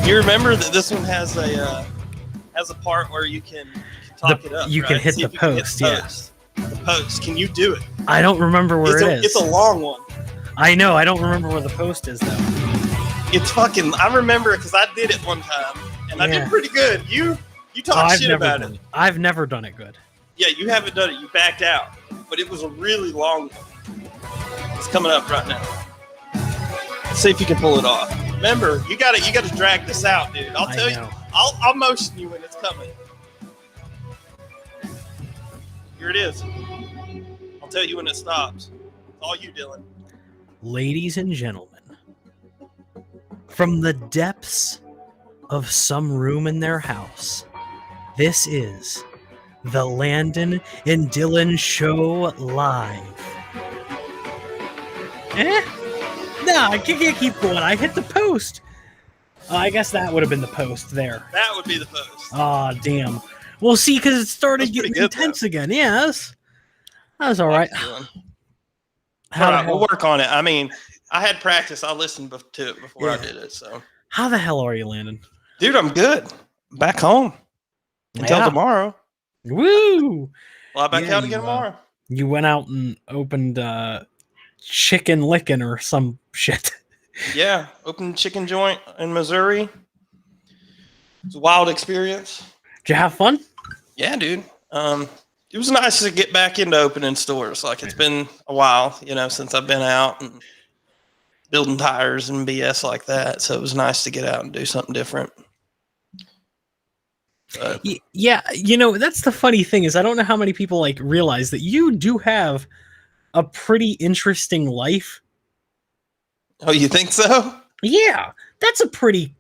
You remember that this one has a part where you can talk it up. You can right? hit See the if you can hit post, the yeah. post. The post. Can you do it? I don't remember where it is. It's a long one. I know. I don't remember where the post is though. It's fucking. I remember it because I did it one time and I did pretty good. You talk shit about it. I've never done it good. Yeah, you haven't done it. You backed out, but it was a really long one. It's coming up right now. Let's see if you can pull it off. Remember, you got to drag this out, dude. I'll tell you. I'll motion you when it's coming. Here it is. I'll tell you when it stops. It's all you, Dylan. Ladies and gentlemen, from the depths of some room in their house, this is the Landon and Dillan Show live. No, I can't keep going. I hit the post. I guess that would have been the post there. That would be the post. Oh, damn. Well, see, because it started getting intense again. Yes. That was all right. We'll work on it. I mean, I had practice. I listened to it before I did it. So, how the hell are you, Landon? Dude, I'm good. Back home until tomorrow. Woo! Well, back out again tomorrow. You went out and opened Chicken Lickin' or some shit. Yeah, opened chicken joint in Missouri. It's a wild experience. Did you have fun? Yeah, dude. It was nice to get back into opening stores. Like, it's been a while, since I've been out and building tires and BS like that. So it was nice to get out and do something different. But, yeah, that's the funny thing is I don't know how many people realize that you do have a pretty interesting life. Oh, you think so? Yeah, that's a pretty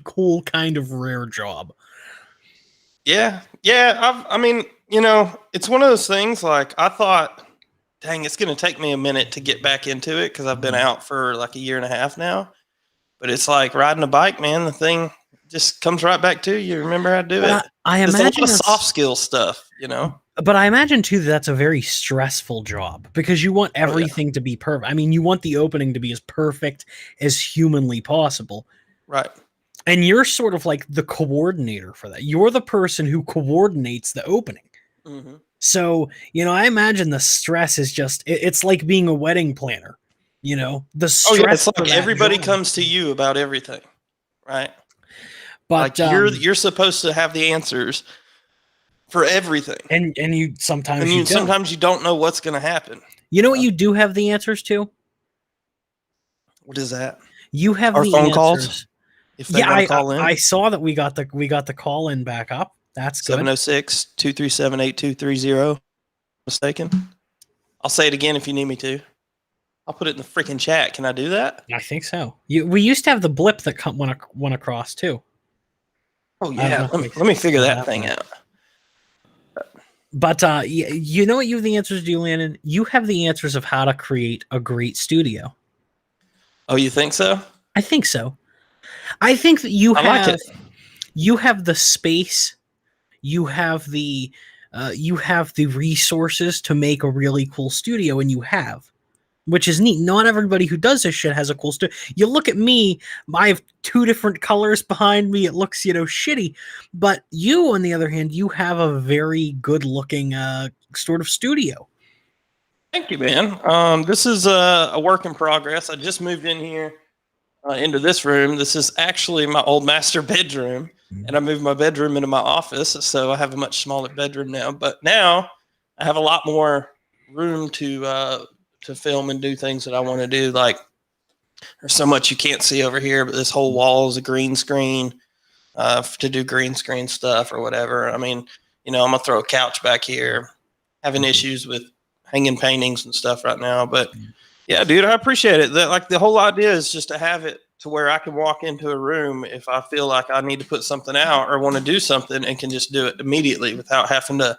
cool kind of rare job. Yeah. I mean, it's one of those things. Like, I thought, dang, it's going to take me a minute to get back into it because I've been out for like a year and a half now. But it's like riding a bike, man. The thing just comes right back to you. Remember how to do it. I imagine it's a lot of soft skill stuff, But I imagine too that's a very stressful job because you want everything to be perfect. I mean, you want the opening to be as perfect as humanly possible. Right. And you're sort of like the coordinator for that. You're the person who coordinates the opening. Mm-hmm. So, I imagine the stress is it's like being a wedding planner. The stress. It's like everybody comes to you about everything. Right. But you're supposed to have the answers for everything. And you sometimes sometimes you don't know what's going to happen. You know what you do have the answers to? What is that? You have our the phone answers. Calls. If they want to call in. I saw that we got the call in back up. That's good. 706-237-8230. Mistaken. I'll say it again if you need me to. I'll put it in the freaking chat. Can I do that? I think so. We used to have the blip that went across too. Oh yeah. Let me figure that thing out. But you know what you have the answers to, Landon? You have the answers of how to create a great studio. Oh, you think so? I think so. I think that you have the space, you have the resources to make a really cool studio, and which is neat. Not everybody who does this shit has a cool studio. You look at me, I have two different colors behind me. It looks, shitty. But you, on the other hand, you have a very good looking sort of studio. Thank you, man. This is a work in progress. I just moved in here into this room. This is actually my old master bedroom, and I moved my bedroom into my office. So I have a much smaller bedroom now, but now I have a lot more room to film and do things that I want to do. Like, there's so much you can't see over here, but this whole wall is a green screen to do green screen stuff or whatever. I mean, I'm gonna throw a couch back here. Having issues with hanging paintings and stuff right now, but yeah, dude, I appreciate it. The whole idea is just to have it to where I can walk into a room if I feel like I need to put something out or want to do something and can just do it immediately without having to,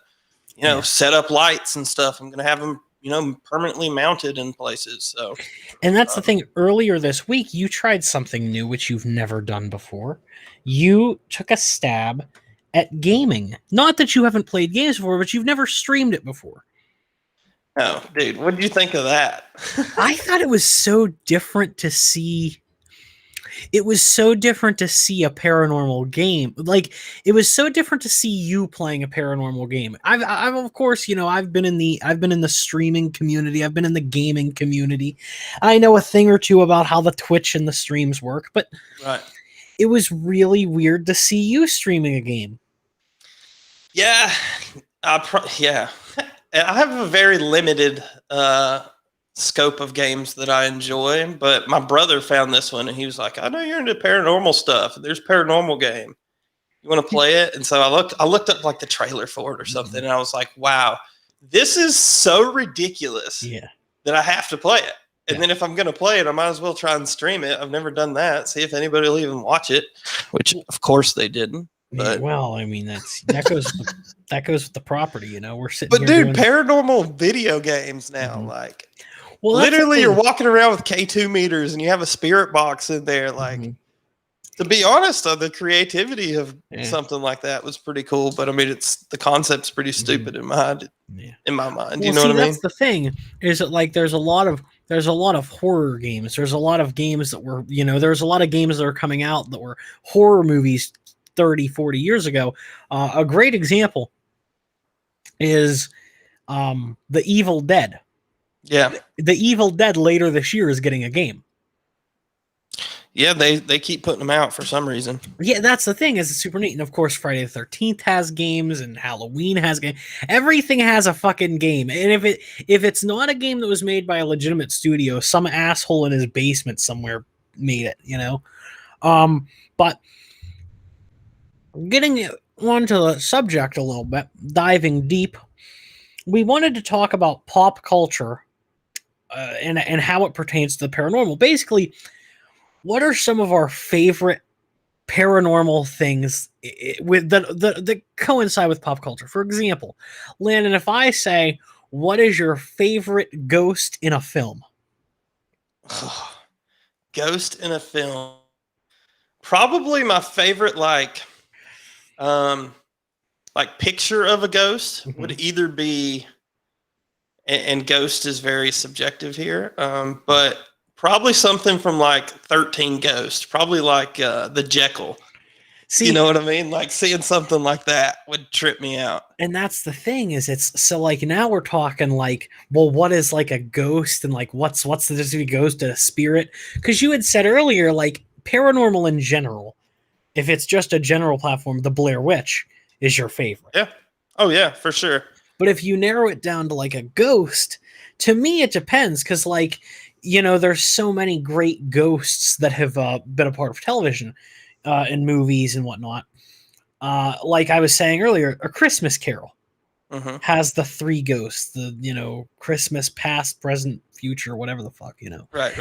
set up lights and stuff. I'm gonna have them permanently mounted in places. So, and that's the thing. Earlier this week, you tried something new, which you've never done before. You took a stab at gaming. Not that you haven't played games before, but you've never streamed it before. Oh, dude, what did you think of that? I thought it was so different to see. it was so different to see a paranormal game. Like, it was so different to see you playing a paranormal game. I've of course, I've been in the streaming community. I've been in the gaming community. I know a thing or two about how the Twitch and the streams work, but Right. it was really weird to see you streaming a game. Yeah. Yeah. I have a very limited scope of games that I enjoy, but my brother found this one and he was like, "I know you're into paranormal stuff. There's a paranormal game. You want to play it?" And so I looked up like the trailer for it or something, and I was like, "Wow, this is so ridiculous that I have to play it." And then if I'm going to play it, I might as well try and stream it. I've never done that. See if anybody will even watch it, which of course they didn't. But well, I mean, that goes with the property, We're sitting. But dude, paranormal video games now, like, well, literally, you're walking around with K2 meters and you have a spirit box in there. Like, to be honest, the creativity of something like that was pretty cool. But I mean, the concept's pretty stupid in my mind. Well, you know what I mean? That's the thing. Is that like there's a lot of horror games. There's a lot of games that were there's a lot of games that are coming out that were horror movies 30, 40 years ago. A great example is The Evil Dead. Yeah. The Evil Dead later this year is getting a game. Yeah, they keep putting them out for some reason. Yeah, that's the thing, is it's super neat. And of course, Friday the 13th has games and Halloween has games. Everything has a fucking game. And if it's not a game that was made by a legitimate studio, some asshole in his basement somewhere made it, But getting onto the subject a little bit, diving deep, we wanted to talk about pop culture and how it pertains to the paranormal. Basically, what are some of our favorite paranormal things with that coincide with pop culture? For example, Landon, if I say, what is your favorite ghost in a film? Ghost in a film. Probably my favorite, like picture of a ghost would either be, and ghost is very subjective here, but probably something from like 13 Ghosts, probably like the Jekyll. See, you know what I mean? Like seeing something like that would trip me out. And that's the thing, is it's so like now we're talking like, well, what is like a ghost, and like what's the difference between a ghost and a spirit? Because you had said earlier, like paranormal in general, if it's just a general platform, the Blair Witch is your favorite. Yeah. Oh yeah, for sure. But if you narrow it down to like a ghost, to me it depends, because like, there's so many great ghosts that have been a part of television and movies and whatnot. Like I was saying earlier, A Christmas Carol has the three ghosts, the, Christmas, past, present, future, whatever the fuck, Right.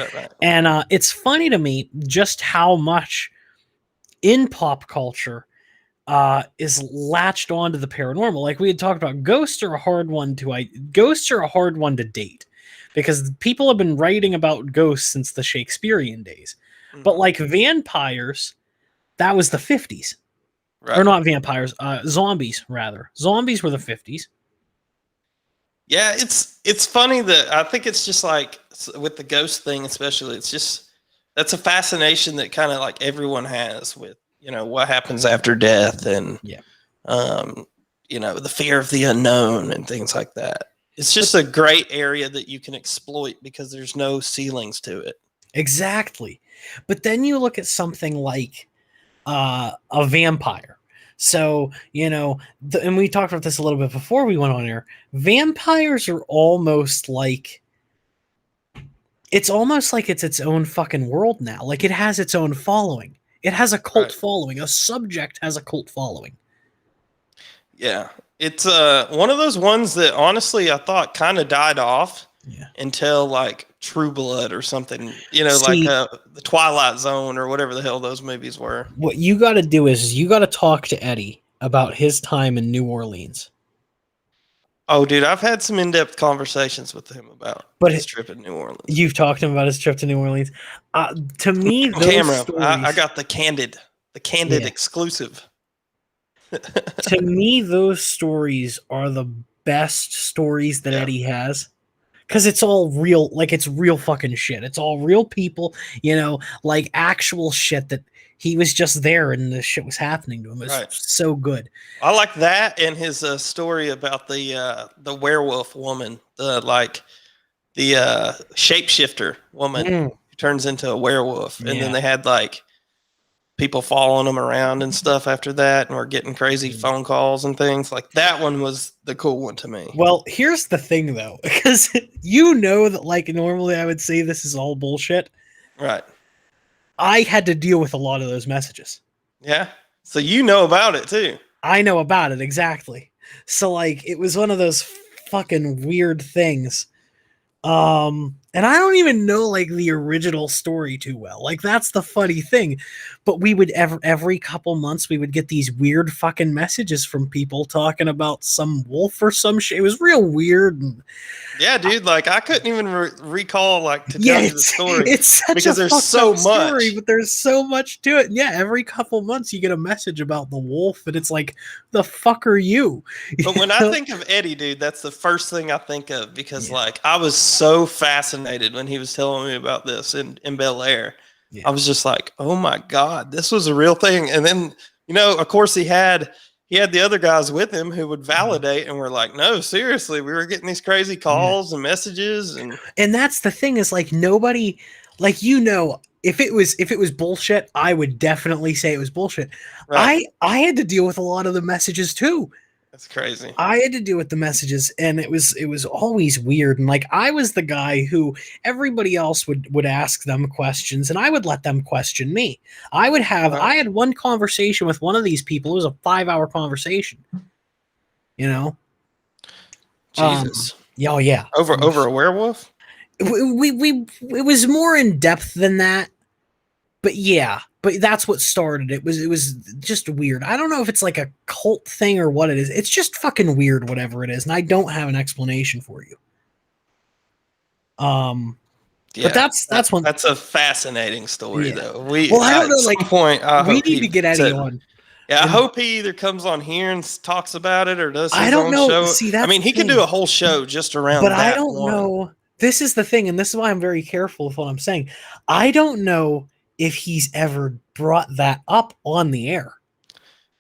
And it's funny to me just how much in pop culture is latched onto the paranormal. Like we had talked about, ghosts are a hard one to date, because people have been writing about ghosts since the Shakespearean days. But like vampires, that was the 50s. Right. Or not vampires, zombies rather. Zombies were the 50s. Yeah, it's funny that I think it's just like with the ghost thing, especially, it's just, that's a fascination that kind of like everyone has with, what happens after death, and the fear of the unknown and things like that. It's just a great area that you can exploit because there's no ceilings to it. Exactly. But then you look at something like a vampire. So, and we talked about this a little bit before we went on air. Vampires are almost like, it's almost like it's its own fucking world now. Like it has its own following. It has a cult following. A subject has a cult following. Yeah. It's one of those ones that honestly I thought kind of died off until like True Blood or something, like the Twilight Zone or whatever the hell those movies were. What you got to do is you got to talk to Eddie about his time in New Orleans. Oh, dude, I've had some in-depth conversations with him about his trip in New Orleans. You've talked to him about his trip to New Orleans. To me, those stories, I got the candid exclusive. To me, those stories are the best stories that Eddie has, because it's all real, like it's real fucking shit. It's all real people, like actual shit that he was just there and the shit was happening to him. It was Right. so good. I like that and his story about the werewolf woman, the shapeshifter woman who turns into a werewolf, and then they had like people following them around and stuff after that, and we're getting crazy phone calls and things. Like that one was the cool one to me. Well, here's the thing though, because that like normally I would say this is all bullshit. Right. I had to deal with a lot of those messages. Yeah. So you know about it too. I know about it, exactly. So like it was one of those fucking weird things. And I don't even know like the original story too well. Like that's the funny thing. But we would every couple months we would get these weird fucking messages from people talking about some wolf or some shit. It was real weird. And yeah, dude. Like I couldn't even recall like to tell you the story. It's such because there's so much. Story, but there's so much to it. And yeah, every couple months you get a message about the wolf, and it's like, the fuck are you? But when I think of Eddie, dude, that's the first thing I think of because like I was so fascinated when he was telling me about this in Bel Air. I was just like, oh my God, this was a real thing. And then, of course he had the other guys with him who would validate, and we're like, no, seriously, we were getting these crazy calls and messages. And that's the thing is like nobody, like, if it was bullshit, I would definitely say it was bullshit. Right. I had to deal with a lot of the messages too. That's crazy. I had to deal with the messages, and it was always weird. And like I was the guy who everybody else would ask them questions, and I would let them question me. I had one conversation with one of these people. It was a 5-hour conversation. Jesus. Yeah. Over a werewolf? It was more in depth than that. But yeah, but that's what started. It was just weird. I don't know if it's like a cult thing or what it is. It's just fucking weird, whatever it is, and I don't have an explanation for you. But that's one. That's a fascinating story, though. I don't know. Like, point, we need to get Eddie on. Yeah, I hope he either comes on here and talks about it or does his own show. See, he could do a whole show just around. But I don't know. This is the thing, and this is why I'm very careful with what I'm saying. I don't know if he's ever brought that up on the air.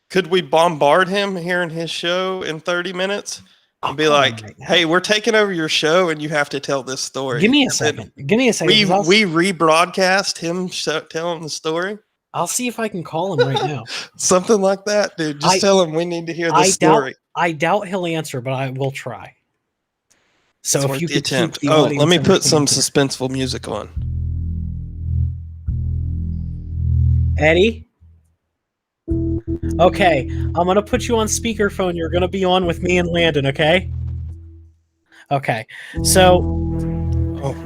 Could we bombard him here in his show in 30 minutes and be like, hey, we're taking over your show and you have to tell this story? Give me a second. We rebroadcast him telling the story. I'll see if I can call him right now. Something like that, dude. Just tell him we need to hear the story. I doubt he'll answer, but I will try. So it's if you could attempt. Let me put some suspenseful music on. Eddie? Okay, I'm going to put you on speakerphone. You're going to be on with me and Landon, okay? Okay. So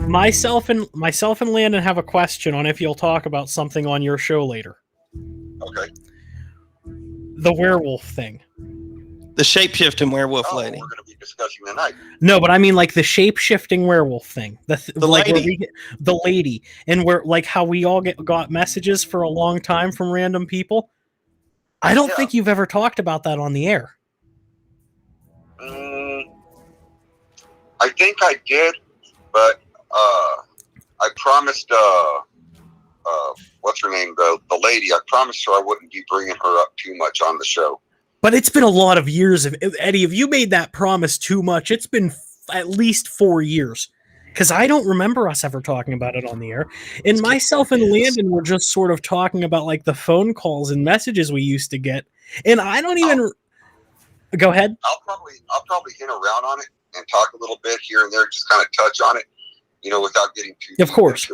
myself and Landon have a question on if you'll talk about something on your show later. Okay. The werewolf thing. The shape-shifting werewolf lady. We're going to be discussing tonight. No, but I mean like the shape-shifting werewolf thing. The lady. The lady. And where like how we all got messages for a long time from random people. I don't think you've ever talked about that on the air. I think I did, but I promised what's her name, the lady, I promised her I wouldn't be bringing her up too much on the show. But it's been a lot of years. Eddie, if you made that promise too much, it's been at least 4 years. Because I don't remember us ever talking about it on the air. And myself and Landon were just sort of talking about like the phone calls and messages we used to get. And I don't even... Go ahead. I'll probably hint around on it and talk a little bit here and there, just kind of touch on it, without getting too deep. Of course.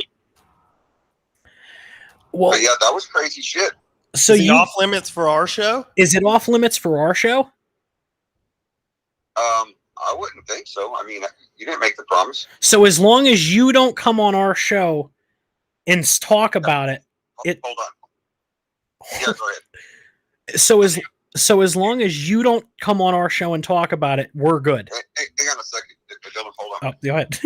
Well, but yeah, that was crazy shit. So is it off limits for our show? Is it off limits for our show? I wouldn't think so. I mean, you didn't make the promise. So as long as you don't come on our show and talk about it, hold on. Yeah, go ahead. So as long as you don't come on our show and talk about it, we're good. Hang on a second. Dylan, hold on. Oh, go ahead.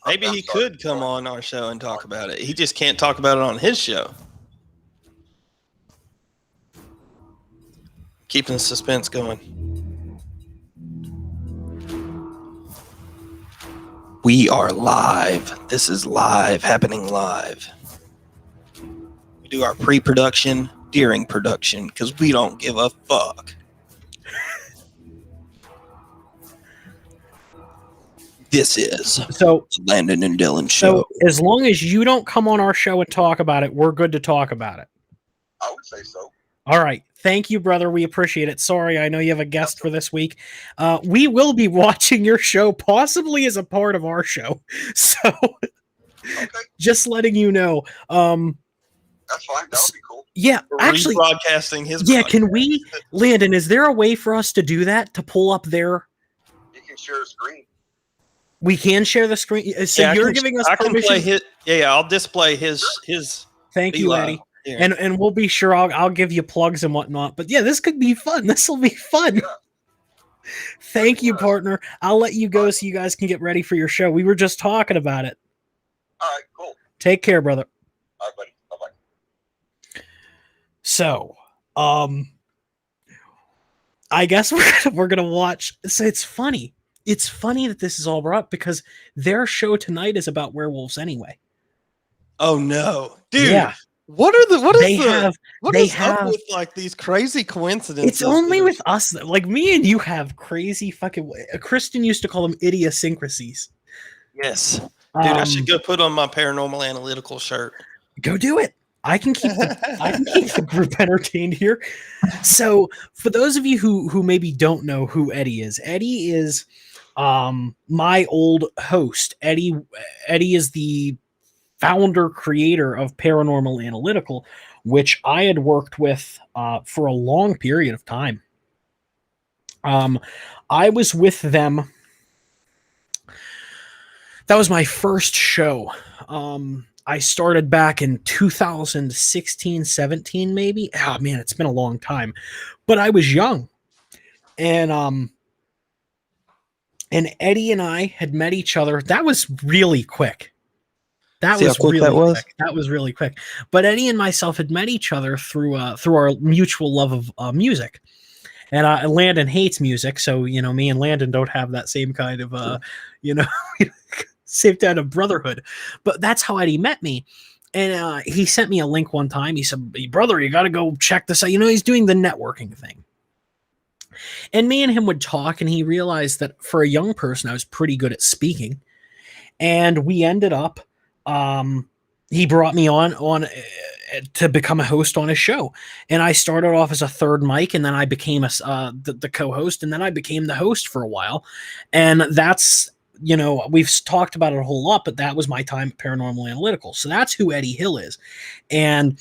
Maybe he could come on our show and talk about it. He just can't talk about it on his show. Keeping the suspense going. We are live. This is live, happening live. We do our pre-production during production because we don't give a fuck. This is So the Landon and Dillan show. So as long as you don't come on our show and talk about it, we're good to talk about it. I would say so. All right. Thank you, brother. We appreciate it. Sorry, I know you have a guest for this week. We will be watching your show, possibly as a part of our show. So Okay, just letting you know. that's fine. That would be cool. Yeah, We're actually, rebroadcasting his. yeah, podcast. can we, Landon, is there a way for us to do that, to pull up their... You can share a screen. We can share the screen. So Yeah, you're giving us I can permission. play his. Yeah, I'll display his. Thank you, Eddie. Yeah. And we'll be sure I'll give you plugs and whatnot. But yeah, this could be fun. This will be fun. Yeah. Thank you, partner. I'll let you go so you guys can get ready for your show. We were just talking about it. All right, cool. Take care, brother. All right, buddy. Bye-bye. So, I guess we're gonna watch. So it's funny. It's funny that this is all brought up because their show tonight is about werewolves anyway. Oh no, dude! Yeah. What is up have with like these crazy coincidences? It's only with us, though. Like me and you have crazy fucking. Kristen used to call them idiosyncrasies. Yes, dude. I should go put on my paranormal analytical shirt. Go do it. I can keep the group entertained here. So, for those of you who maybe don't know who Eddie is my old host. Eddie is the founder creator of Paranormal Analytical, which I had worked with for a long period of time. I was with them. That was my first show. I started back in 2016, 17, maybe. Oh man, it's been a long time. But I was young. And Eddie and I had met each other. That was really quick. That was really quick. But Eddie and myself had met each other through our mutual love of music. And Landon hates music, so me and Landon don't have that same kind of same kind of brotherhood. But that's how Eddie met me. And he sent me a link one time. He said, "Brother, you got to go check this out." He's doing the networking thing. And me and him would talk, and he realized that for a young person, I was pretty good at speaking. And we ended up, he brought me on to become a host on his show. And I started off as a third mic, and then I became the co-host, and then I became the host for a while. And that's, we've talked about it a whole lot, but that was my time at Paranormal Analytical. So that's who Eddie Hill is. And,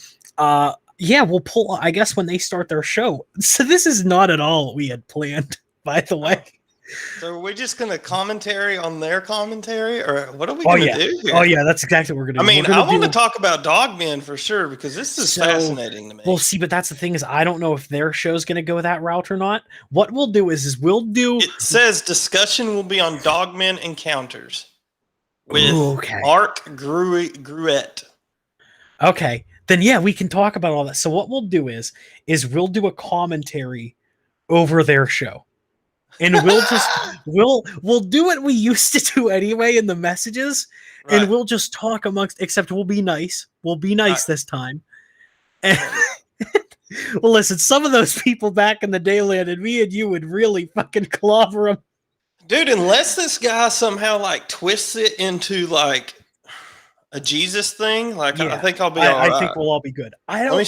yeah, we'll pull, I guess, when they start their show. So this is not at all what we had planned, by the way. So are we just going to commentary on their commentary, or what are we going to do here? Oh, yeah, that's exactly what we're going to do. I mean, I want to talk about Dogmen for sure, because this is fascinating to me. Well, see, but that's the thing is I don't know if their show's going to go that route or not. What we'll do is we'll do... It says discussion will be on Dogmen encounters with Mark Gruette. Okay. Then yeah, we can talk about all that. So what we'll do is we'll do a commentary over their show. And we'll just we'll do what we used to do anyway in the messages, right. And we'll just talk amongst, except we'll be nice. We'll be nice this time. And well, listen, some of those people back in the day, Landon, me and you would really fucking clobber them. Dude, unless this guy somehow like twists it into like a Jesus thing, like I think I'll be all right. I think we'll all be good. I'm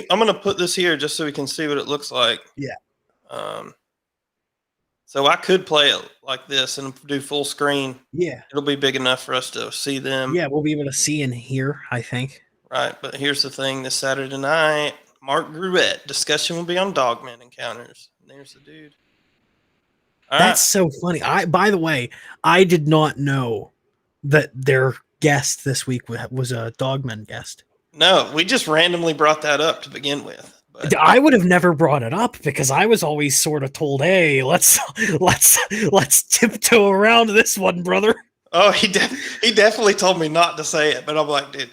gonna put this here just so we can see what it looks like. Yeah. So I could play it like this and do full screen. Yeah. It'll be big enough for us to see them. Yeah, we'll be able to see and hear, I think. Right, but here's the thing: this Saturday night, Mark Gruette discussion will be on Dogman Encounters. There's the dude. That's so funny. By the way, I did not know that their guest this week was a Dogman guest. No, we just randomly brought that up to begin with. But I would have never brought it up because I was always sort of told, "Hey, let's tiptoe around this one, brother." Oh, he definitely told me not to say it, but I'm like, dude,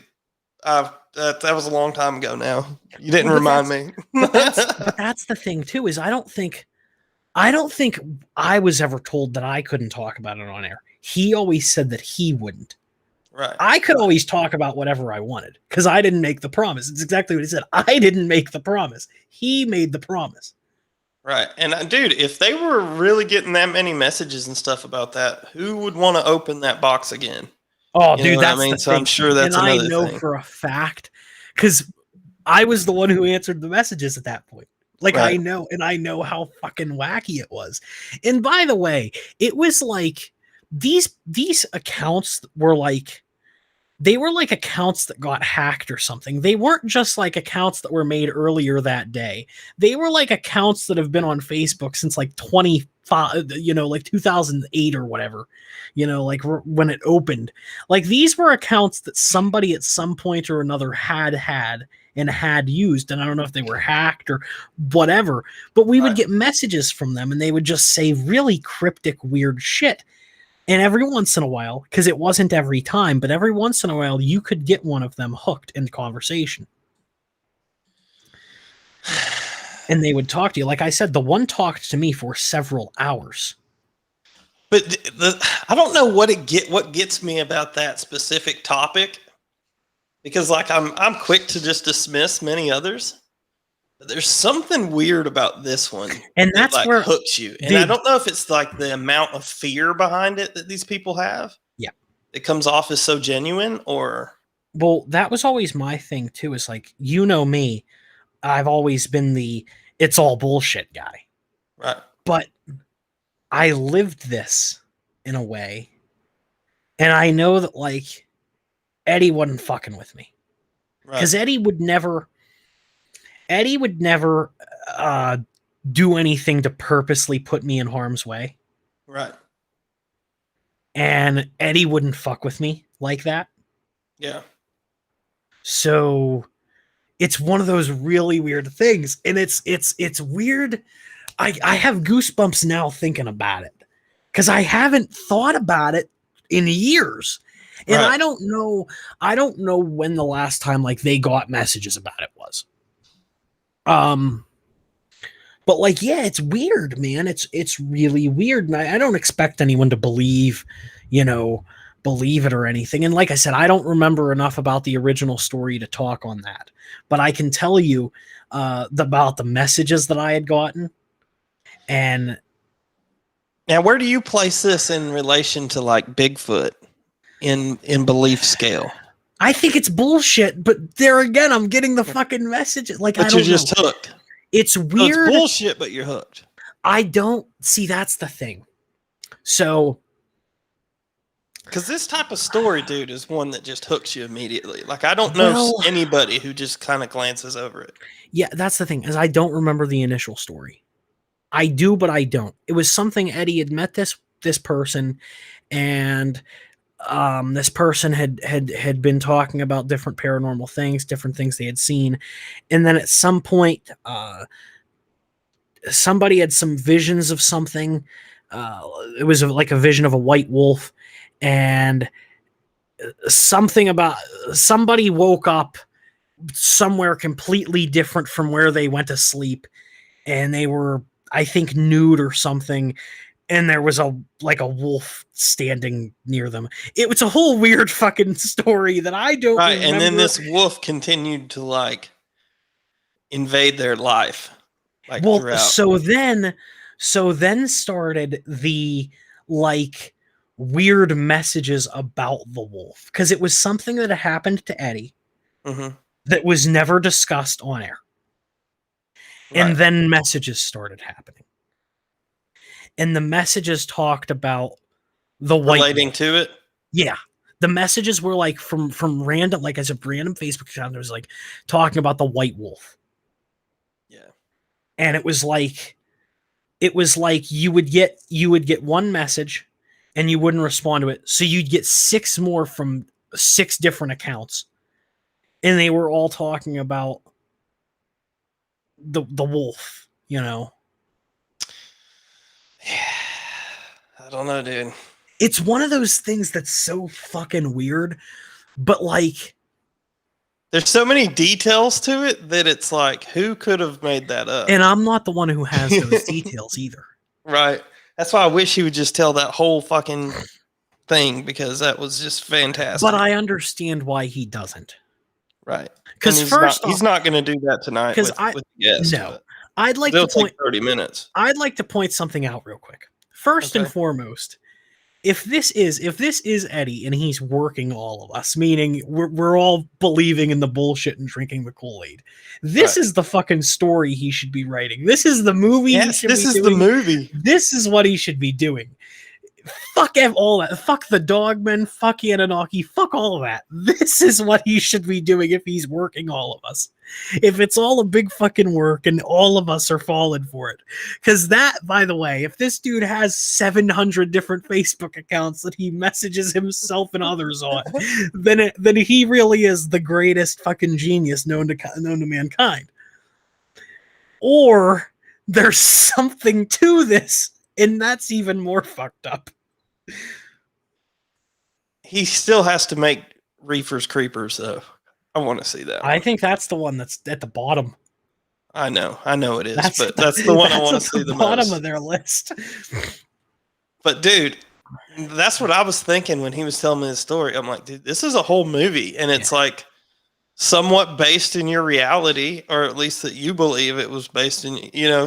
that was a long time ago now. You didn't remind me. but that's the thing too, is I don't think I was ever told that I couldn't talk about it on air. he always said that he wouldn't. Right. I could always talk about whatever I wanted because I didn't make the promise. It's exactly what he said. I didn't make the promise. He made the promise. Right. And dude, if they were really getting that many messages and stuff about that, who would want to open that box again? Oh, You dude, know what that's I mean? the So thing. I'm sure that's and another I know thing. for a fact because I was the one who answered the messages at that point. Like Right. I know how fucking wacky it was. And by the way, it was like these accounts were like they were like accounts that got hacked or something. They weren't just like accounts that were made earlier that day. They were like accounts that have been on Facebook since like 25, like 2008 or whatever, like when it opened. Like these were accounts that somebody at some point or another had and had used. And I don't know if they were hacked or whatever, but we would get messages from them and they would just say really cryptic, weird shit. And every once in a while, because it wasn't every time, but every once in a while, you could get one of them hooked in conversation. And they would talk to you. Like I said, the one talked to me for several hours. But I don't know what gets me about that specific topic, because like I'm quick to just dismiss many others. But there's something weird about this one, and that's that, where hooks you. And I don't know if it's like the amount of fear behind it that these people have. Yeah, it comes off as so genuine, or well, that was always my thing too. Is like me, I've always been the it's all bullshit guy, right? But I lived this in a way, and I know that like Eddie wasn't fucking with me because Eddie would never do anything to purposely put me in harm's way. Right. And Eddie wouldn't fuck with me like that. Yeah. So it's one of those really weird things. And it's weird. I have goosebumps now thinking about it because I haven't thought about it in years. And I don't know when the last time like they got messages about it was. But like, yeah, it's weird, man. It's really weird. And I don't expect anyone to believe it or anything. And like I said, I don't remember enough about the original story to talk on that, but I can tell you, about the messages that I had gotten. And now where do you place this in relation to like Bigfoot in belief scale? I think it's bullshit, but there again, I'm getting the fucking messages. Like, but I don't you're just know. Hooked. It's weird. So it's bullshit, but you're hooked. I don't see. That's the thing. So, because this type of story, dude, is one that just hooks you immediately. Like, I don't know anybody who just kind of glances over it. Yeah, that's the thing, is I don't remember the initial story. I do, but I don't. It was something Eddie had met this person, and this person had been talking about different paranormal things, different things they had seen, and then at some point, somebody had some visions of something. It was like a vision of a white wolf, and something about somebody woke up somewhere completely different from where they went to sleep, and they were, I think, nude or something, and there was a wolf standing near them. It was a whole weird fucking story that I don't remember. And then this wolf continued to like invade their life. Like, well, throughout. so then started the like weird messages about the wolf, because it was something that had happened to Eddie that was never discussed on air. Right. And then messages started happening. And the messages talked about the white relating wolf. To it. Yeah. The messages were like from random, like as a random Facebook account, there was like talking about the white wolf. Yeah. And it was like you would get one message and you wouldn't respond to it. So you'd get 6 more from 6 different accounts. And they were all talking about the wolf, Yeah. I don't know, dude. It's one of those things that's so fucking weird, but like there's so many details to it that it's like, who could have made that up? And I'm not the one who has those details either. Right. That's why I wish he would just tell that whole fucking thing because that was just fantastic. But I understand why he doesn't. Right. Because he's not going to do that tonight with the guest. No. I'd like to point 30 minutes. I'd like to point something out real quick. First and foremost, if this is Eddie and he's working all of us, meaning we're all believing in the bullshit and drinking the Kool-Aid, this is the fucking story he should be writing. This is the movie. Yes, this is the movie. This is what he should be doing. Fuck all that. Fuck the Dogman. Fuck Anunnaki. Fuck all of that. This is what he should be doing if he's working all of us. If it's all a big fucking work and all of us are falling for it. Because that, by the way, if this dude has 700 different Facebook accounts that he messages himself and others on, then he really is the greatest fucking genius known to mankind. Or there's something to this. And that's even more fucked up. He still has to make Reefers Creepers, though. I want to see that. I think that's the one that's at the bottom. I know it is, but that's the one I want to see the bottom most. of their list. But dude, that's what I was thinking when he was telling me the story. I'm like, dude, this is a whole movie, and it's like somewhat based in your reality, or at least that you believe it was based in.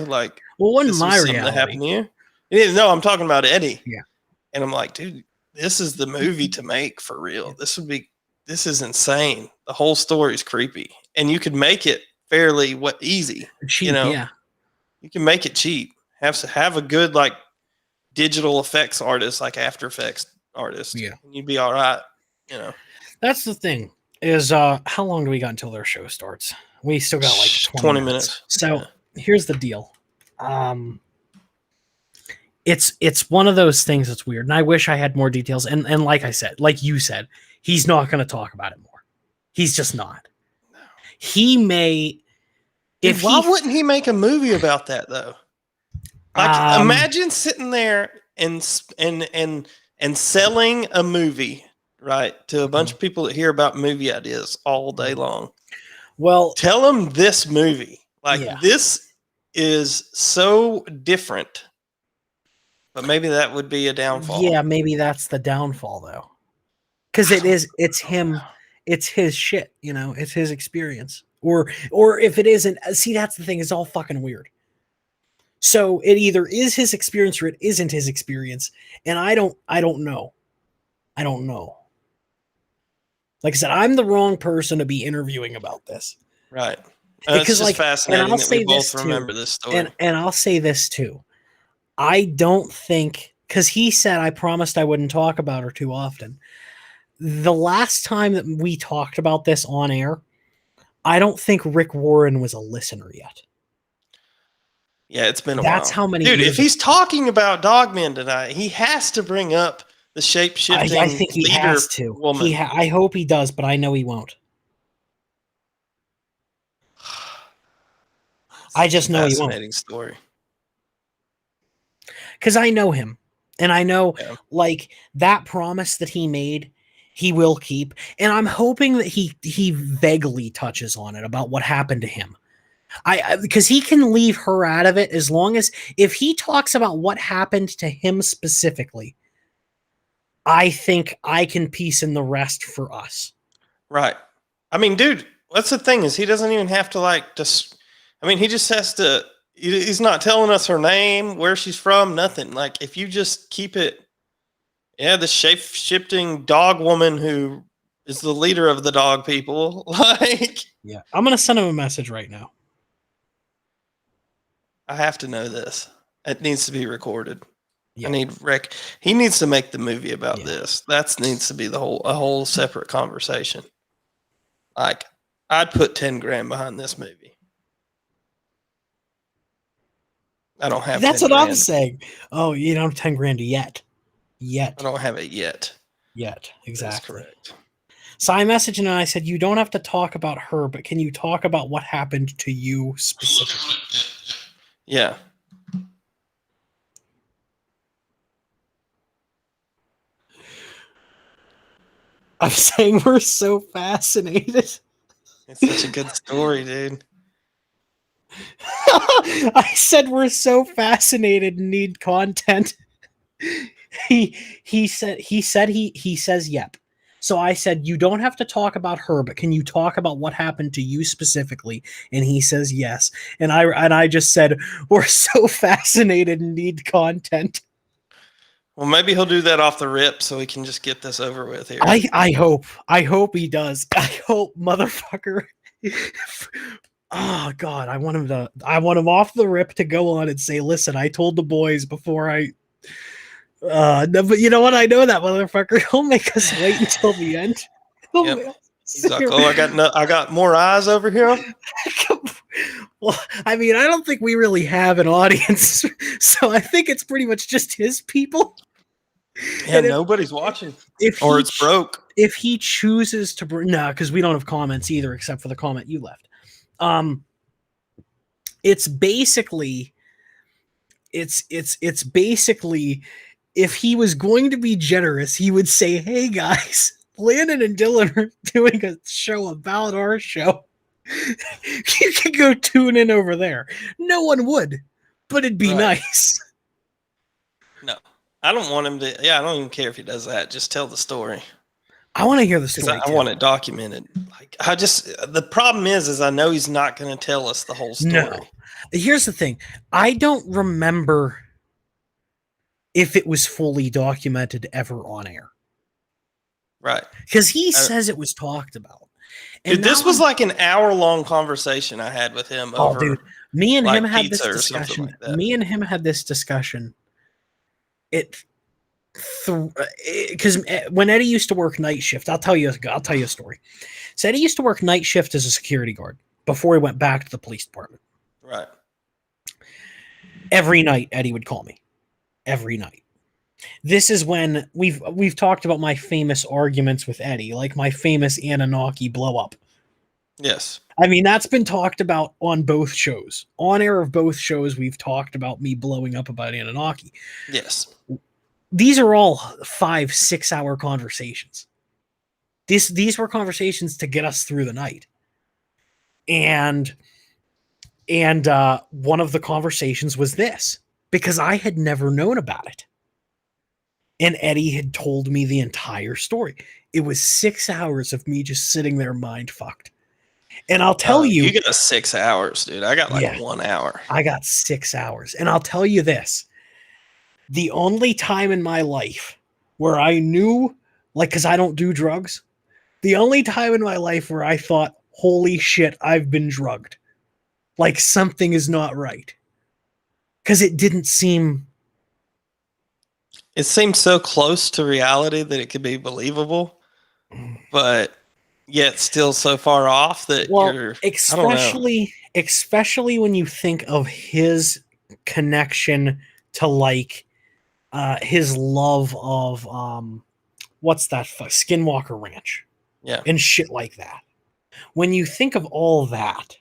Like, well, wasn't my reality that happened to you? No, I'm talking about Eddie. Yeah. And I'm like, dude, this is the movie to make for real. This is insane. The whole story is creepy. And you could make it fairly easy. Cheap, yeah. You can make it cheap. Have a good like digital effects artist, like After Effects artist. Yeah. And you'd be all right. That's the thing. Is how long do we got until their show starts? We still got like 20 minutes. So here's the deal. It's one of those things that's weird, and I wish I had more details. And like I said, like you said, he's not going to talk about it more. He's just not. No. He may. Why wouldn't he make a movie about that though? Like, imagine sitting there and selling a movie, right, to a bunch of people that hear about movie ideas all day long. Well, tell them this movie, this is so different. But maybe that would be a downfall. Yeah, maybe that's the downfall though. Because it's him, it's his shit, it's his experience. Or if it isn't, see, that's the thing, it's all fucking weird. So it either is his experience or it isn't his experience. And I don't know. I don't know. Like I said, I'm the wrong person to be interviewing about this. Right. Because it's just fascinating that we both remember this story. And I'll say this too. I don't think, because he said I promised I wouldn't talk about her too often. The last time that we talked about this on air, I don't think Rick Warren was a listener yet. Yeah, it's been a while. That's how many Dude, years if he's talking about Dogmen tonight, he has to bring up the shape-shifting I think he has to. Woman. I hope he does, but I know he won't. I just know he won't. Fascinating story. Because I know him, and I know like that promise that he made, he will keep. And I'm hoping that he vaguely touches on it about what happened to him. Because he can leave her out of it as long as if he talks about what happened to him specifically, I think I can piece in the rest for us. Right. I mean, dude, that's the thing is he doesn't even have to he just has to. He's not telling us her name, where she's from, nothing. Like, if you just keep it, the shape-shifting dog woman who is the leader of the dog people. Yeah. I'm going to send him a message right now. I have to know this. It needs to be recorded. Yeah. He needs to make the movie about this. That needs to be a whole separate conversation. Like, I'd put 10 grand behind this movie. I don't have. That's what I'm saying. Oh, you don't have 10 grand yet. I don't have it yet. Exactly. That's correct. So I messaged him and I said, you don't have to talk about her, but can you talk about what happened to you specifically? Yeah. I'm saying we're so fascinated. It's such a good story, dude. I said we're so fascinated and need content. he says yep. So I said, you don't have to talk about her, but can you talk about what happened to you specifically? And he says yes. And I just said, we're so fascinated and need content. Well, maybe he'll do that off the rip so we can just get this over with here. I hope he does. I hope, motherfucker. Oh God, I want him off the rip to go on and say, listen, I told the boys before I no, but you know what? I know that motherfucker. He'll make us wait until the end. Yep. He's like, oh, I got more eyes over here. Well, I mean, I don't think we really have an audience, so I think it's pretty much just his people. Yeah, nobody's watching. Or it's broke. If he chooses to bring, because we don't have comments either, except for the comment you left. It's basically, it's basically, if he was going to be generous, he would say, "Hey guys, Landon and Dillan are doing a show about our show. You can go tune in over there." No one would, but it'd be nice. No, I don't want him to. Yeah, I don't even care if he does that. Just tell the story. I want to hear the story. I want it documented. Like, the problem is I know he's not going to tell us the whole story. No. Here's the thing. I don't remember if it was fully documented ever on air. Right. Because he says it was talked about. And dude, this was like an hour-long conversation I had with him over. Dude, me and like him had this discussion. Like me and him had this discussion. Because when Eddie used to work night shift, I'll tell you a story. So Eddie used to work night shift as a security guard before he went back to the police department. Right. Every night, Eddie would call me. Every night. This is when we've talked about my famous arguments with Eddie, like my famous Anunnaki blow up. Yes. I mean, that's been talked about on both shows. On air of both shows, we've talked about me blowing up about Anunnaki. Yes. These are all 5-6 hour conversations. These were conversations to get us through the night. And one of the conversations was this, because I had never known about it. And Eddie had told me the entire story. It was 6 hours of me just sitting there mind fucked. And I'll tell you. You got 6 hours, dude. I got 1 hour. I got 6 hours. And I'll tell you this. The only time in my life where I knew, like, because I don't do drugs, the only time in my life where I thought, holy shit, I've been drugged. Like something is not right. Because it didn't seem. It seemed so close to reality that it could be believable, but yet still so far off that you're. Especially when you think of his connection to like his love of what's that Skinwalker Ranch, and shit like that. When you think of all that,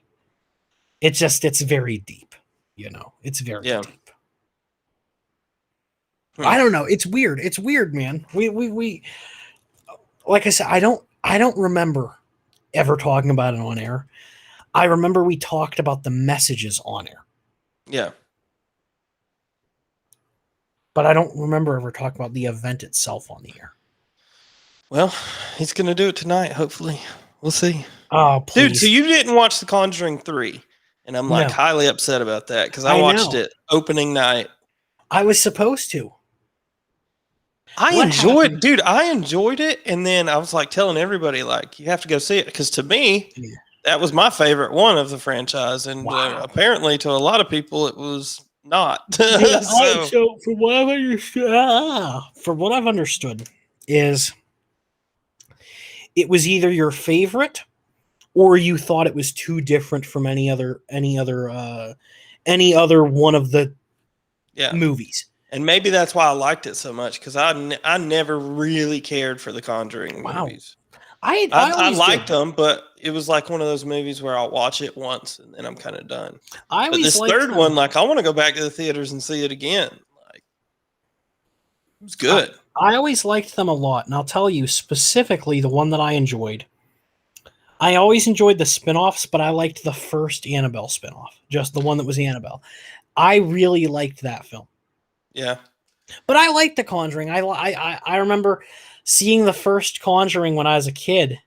it's very deep, it's very deep. I don't know. It's weird. It's weird, man. We like I said, I don't remember ever talking about it on air. I remember we talked about the messages on air. Yeah. But I don't remember ever talking about the event itself on the air. Well, he's going to do it tonight, hopefully. We'll see. Oh, please. Dude, so you didn't watch The Conjuring 3. And I'm like highly upset about that because I watched it opening night. I was supposed to. I enjoyed it. And then I was like telling everybody, like, you have to go see it. Because to me, that was my favorite one of the franchise. And apparently to a lot of people, it was not. So from what I've understood is it was either your favorite or you thought it was too different from any other one of the movies. And maybe that's why I liked it so much, because I never really cared for the Conjuring movies. I liked them, but it was like one of those movies where I'll watch it once and then I'm kind of done. But this third one, like, I want to go back to the theaters and see it again. Like, it was good. I always liked them a lot, and I'll tell you specifically the one that I enjoyed. I always enjoyed the spin-offs, but I liked the first Annabelle spin-off, just the one that was Annabelle. I really liked that film. Yeah. But I like The Conjuring. I remember seeing the first Conjuring when I was a kid.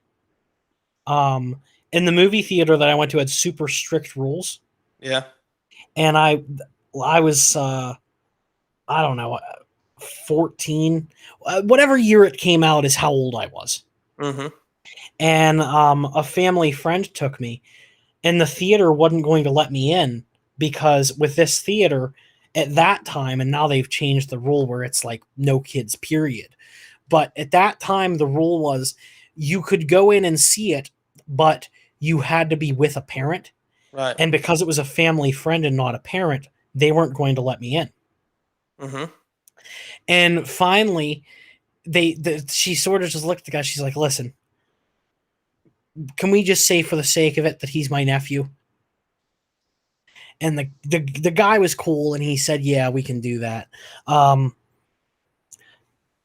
In the movie theater that I went to had super strict rules, Yeah. and I was I don't know, 14, whatever year it came out is how old I was. Mm-hmm. And a family friend took me, and the theater wasn't going to let me in because with this theater at that time, and now they've changed the rule where it's like no kids, period. But at that time, the rule was you could go in and see it, but you had to be with a parent. Right. And because it was a family friend and not a parent, they weren't going to let me in. Mm-hmm. And finally, she sort of just looked at the guy. She's like, "Listen, can we just say for the sake of it that he's my nephew?" And the guy was cool, and he said, "Yeah, we can do that."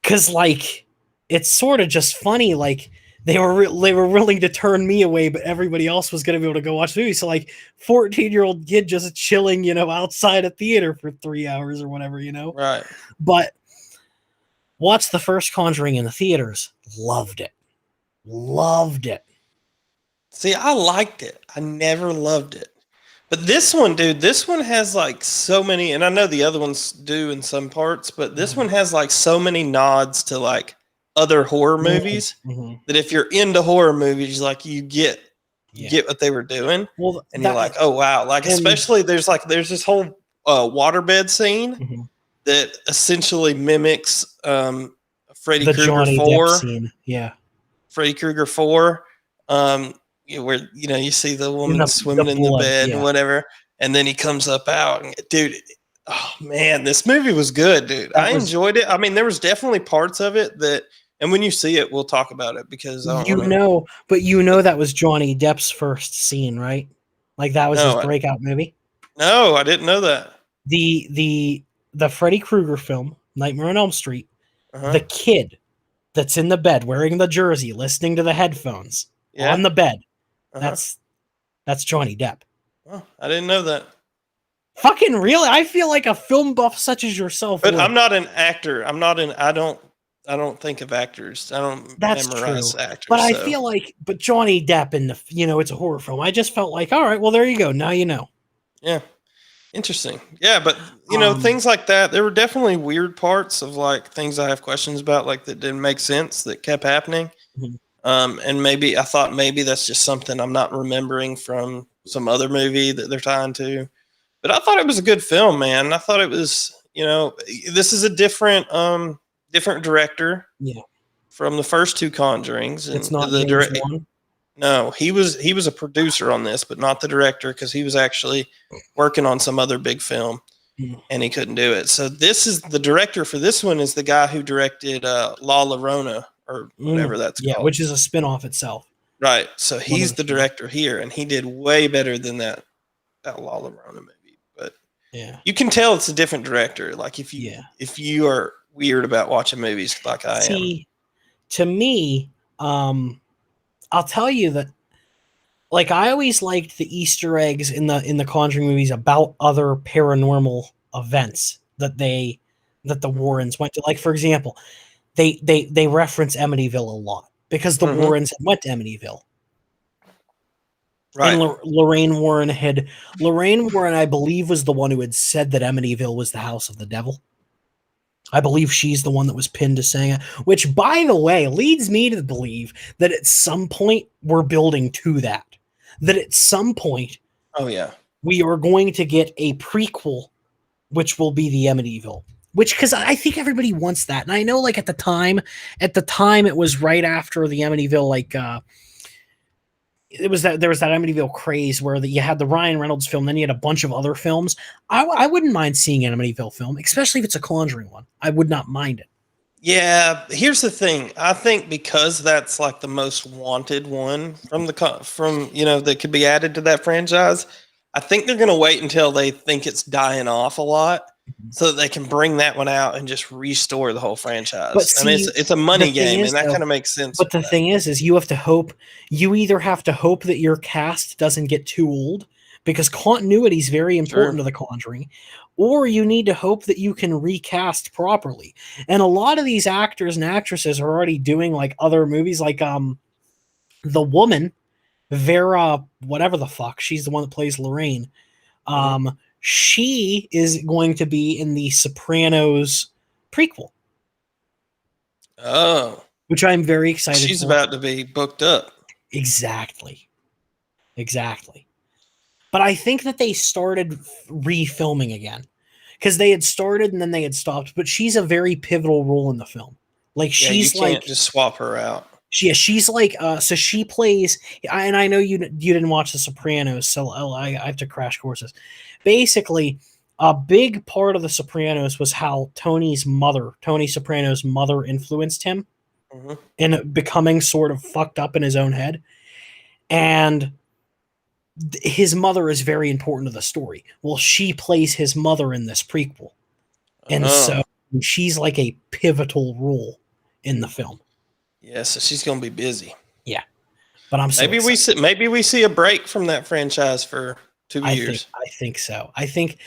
Because like it's sort of just funny, like they were willing to turn me away, but everybody else was going to be able to go watch the movie. So like 14-year-old kid just chilling, outside a theater for 3 hours or whatever, Right. But watched the first Conjuring in the theaters, loved it. See, I liked it. I never loved it. But this one, dude, this one has like so many, and I know the other ones do in some parts, but this one has like so many nods to like other horror movies that if you're into horror movies, like you get what they were doing. Well, and you're like, oh wow. Like especially there's this whole waterbed scene that essentially mimics Freddy Krueger 4 scene. Yeah. Freddy Krueger 4. Where you see the woman swimming in the bed and whatever, and then he comes up out, and dude, oh man, this movie was good, dude. I enjoyed it. I mean, there was definitely parts of it that, and when you see it, we'll talk about it because but that was Johnny Depp's first scene, right? Like that was his breakout movie. No, I didn't know that. The Freddy Krueger film, Nightmare on Elm Street, the kid that's in the bed wearing the jersey, listening to the headphones on the bed. That's Johnny Depp. Oh, I didn't know that. Fucking really? I feel like a film buff such as yourself. But I'm not an actor. I don't think of actors. I don't memorize actors. But I feel like, Johnny Depp in the, it's a horror film. I just felt like, all right, well, there you go. Now you know. Yeah. Interesting. Yeah, but things like that, there were definitely weird parts of like things I have questions about, like that didn't make sense that kept happening. Mm-hmm. And maybe I thought maybe that's just something I'm not remembering from some other movie that they're tying to. But I thought it was a good film, man. I thought it was, this is a different director. Yeah. From the first two Conjurings. And it's not the director. No, he was a producer on this, but not the director because he was actually working on some other big film and he couldn't do it. So this is the director for this one is the guy who directed La Llorona or whatever that's called. Yeah, which is a spin-off itself. Right. So he's the director here and he did way better than that La Llorona movie. But yeah, you can tell it's a different director. Like if you are weird about watching movies like I am. To me, I'll tell you that, like, I always liked the Easter eggs in the Conjuring movies about other paranormal events that the Warrens went to. Like, for example, they reference Amityville a lot because the Warrens went to Amityville. Right. And Lorraine Warren, I believe, was the one who had said that Amityville was the house of the devil. I believe she's the one that was pinned to saying it, which, by the way, leads me to believe that at some point we're building to that. That at some point, we are going to get a prequel, which will be the Amityville. Because I think everybody wants that, and I know, like at the time, it was right after the Amityville, like there was that Amityville craze where you had the Ryan Reynolds film, then you had a bunch of other films. I wouldn't mind seeing an Amityville film, especially if it's a Conjuring one. I would not mind it. Yeah, here's the thing. I think because that's like the most wanted one from that could be added to that franchise. I think they're going to wait until they think it's dying off a lot, so that they can bring that one out and just restore the whole franchise. But see, I mean, it's a money game, and that kind of makes sense. But the thing is you have to hope. You either have to hope that your cast doesn't get too old, because continuity is very important to The Conjuring, or you need to hope that you can recast properly. And a lot of these actors and actresses are already doing like other movies, like the woman Vera, whatever the fuck, she's the one that plays Lorraine. She is going to be in the Sopranos prequel. Oh, which I'm very excited she's for. about to be booked up. Exactly. But I think that they started refilming again because they had started and then they had stopped. But she's a very pivotal role in the film. Like she's you can't just swap her out. She's like so she plays, and I know you didn't watch The Sopranos, so I have to crash courses. Basically, a big part of The Sopranos was how Tony Soprano's mother, influenced him in becoming sort of fucked up in his own head, and his mother is very important to the story. Well, she plays his mother in this prequel, and so she's like a pivotal role in the film. Yeah, so she's gonna be busy. Yeah, but I'm maybe we see a break from that franchise for 2 years. I think so. I think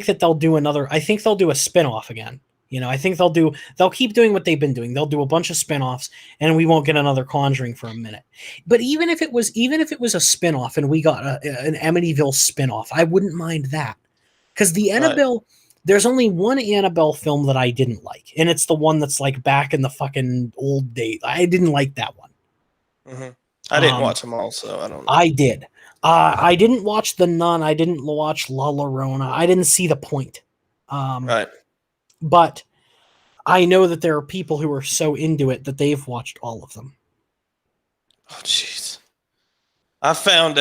that they'll do another. I think they'll do a spinoff again. You know, I think they'll keep doing what they've been doing. They'll do a bunch of spinoffs, and we won't get another Conjuring for a minute. But even if it was a spinoff and we got an Amityville spinoff, I wouldn't mind that, because the Annabelle. There's only one Annabelle film that I didn't like, and it's the one that's like back in the fucking old days. I didn't like that one. I didn't watch them all, so I don't know. I did. I didn't watch The Nun. I didn't watch La Llorona. I didn't see the point. Right. But I know that there are people who are so into it that they've watched all of them. Oh, jeez. I found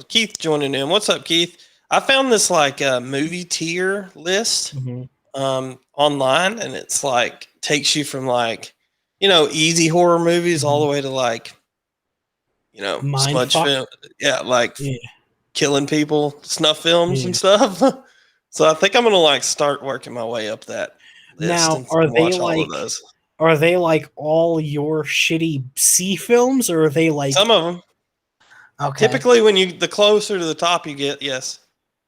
Keith joining in. What's up, Keith? I found this like movie tier list online, and it's like takes you from like, easy horror movies all the way to like, smudge film. Yeah, like killing people, snuff films and stuff. So I think I'm gonna like start working my way up that list. Now, are they like all your shitty C films, or are they like some of them? Okay. Typically, the closer to the top you get, yes.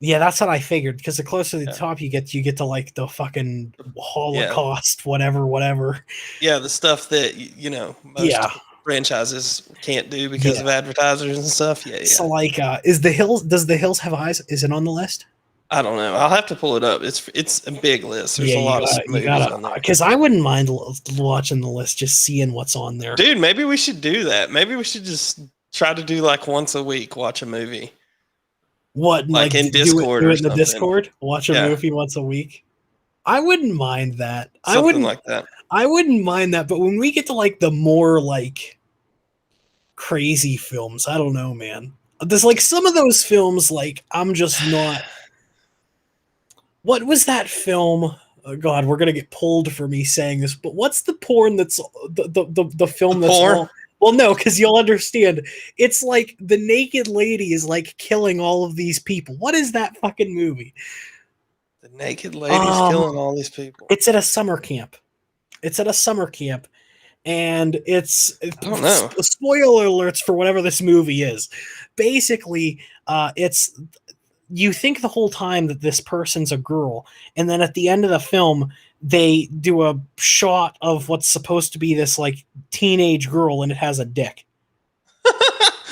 Yeah, that's what I figured, because the closer to the top you get to like the fucking Holocaust, whatever. Yeah, the stuff that most franchises can't do because of advertisers and stuff. Yeah. So like, does The Hills Have Eyes? Is it on the list? I don't know. I'll have to pull it up. It's a big list. There's a lot of movies on there. Because I wouldn't mind watching the list, just seeing what's on there. Dude, maybe we should do that. Maybe we should just try to do like once a week, watch a movie. What, like in Discord? Do it in the Discord? Watch a movie once a week? I wouldn't mind that. Something like that. I wouldn't mind that, but when we get to like the more like crazy films, I don't know, man. There's like some of those films, like I'm just not. What was that film? Oh God, we're gonna get pulled for me saying this, but what's the porn that's the film that's porn? Well, no, because you'll understand. It's like the naked lady is like killing all of these people. What is that fucking movie? The naked lady's killing all these people. It's at a summer camp. And it's I don't know. Spoiler alerts for whatever this movie is. Basically, it's you think the whole time that this person's a girl, and then at the end of the film, they do a shot of what's supposed to be this like teenage girl, and it has a dick.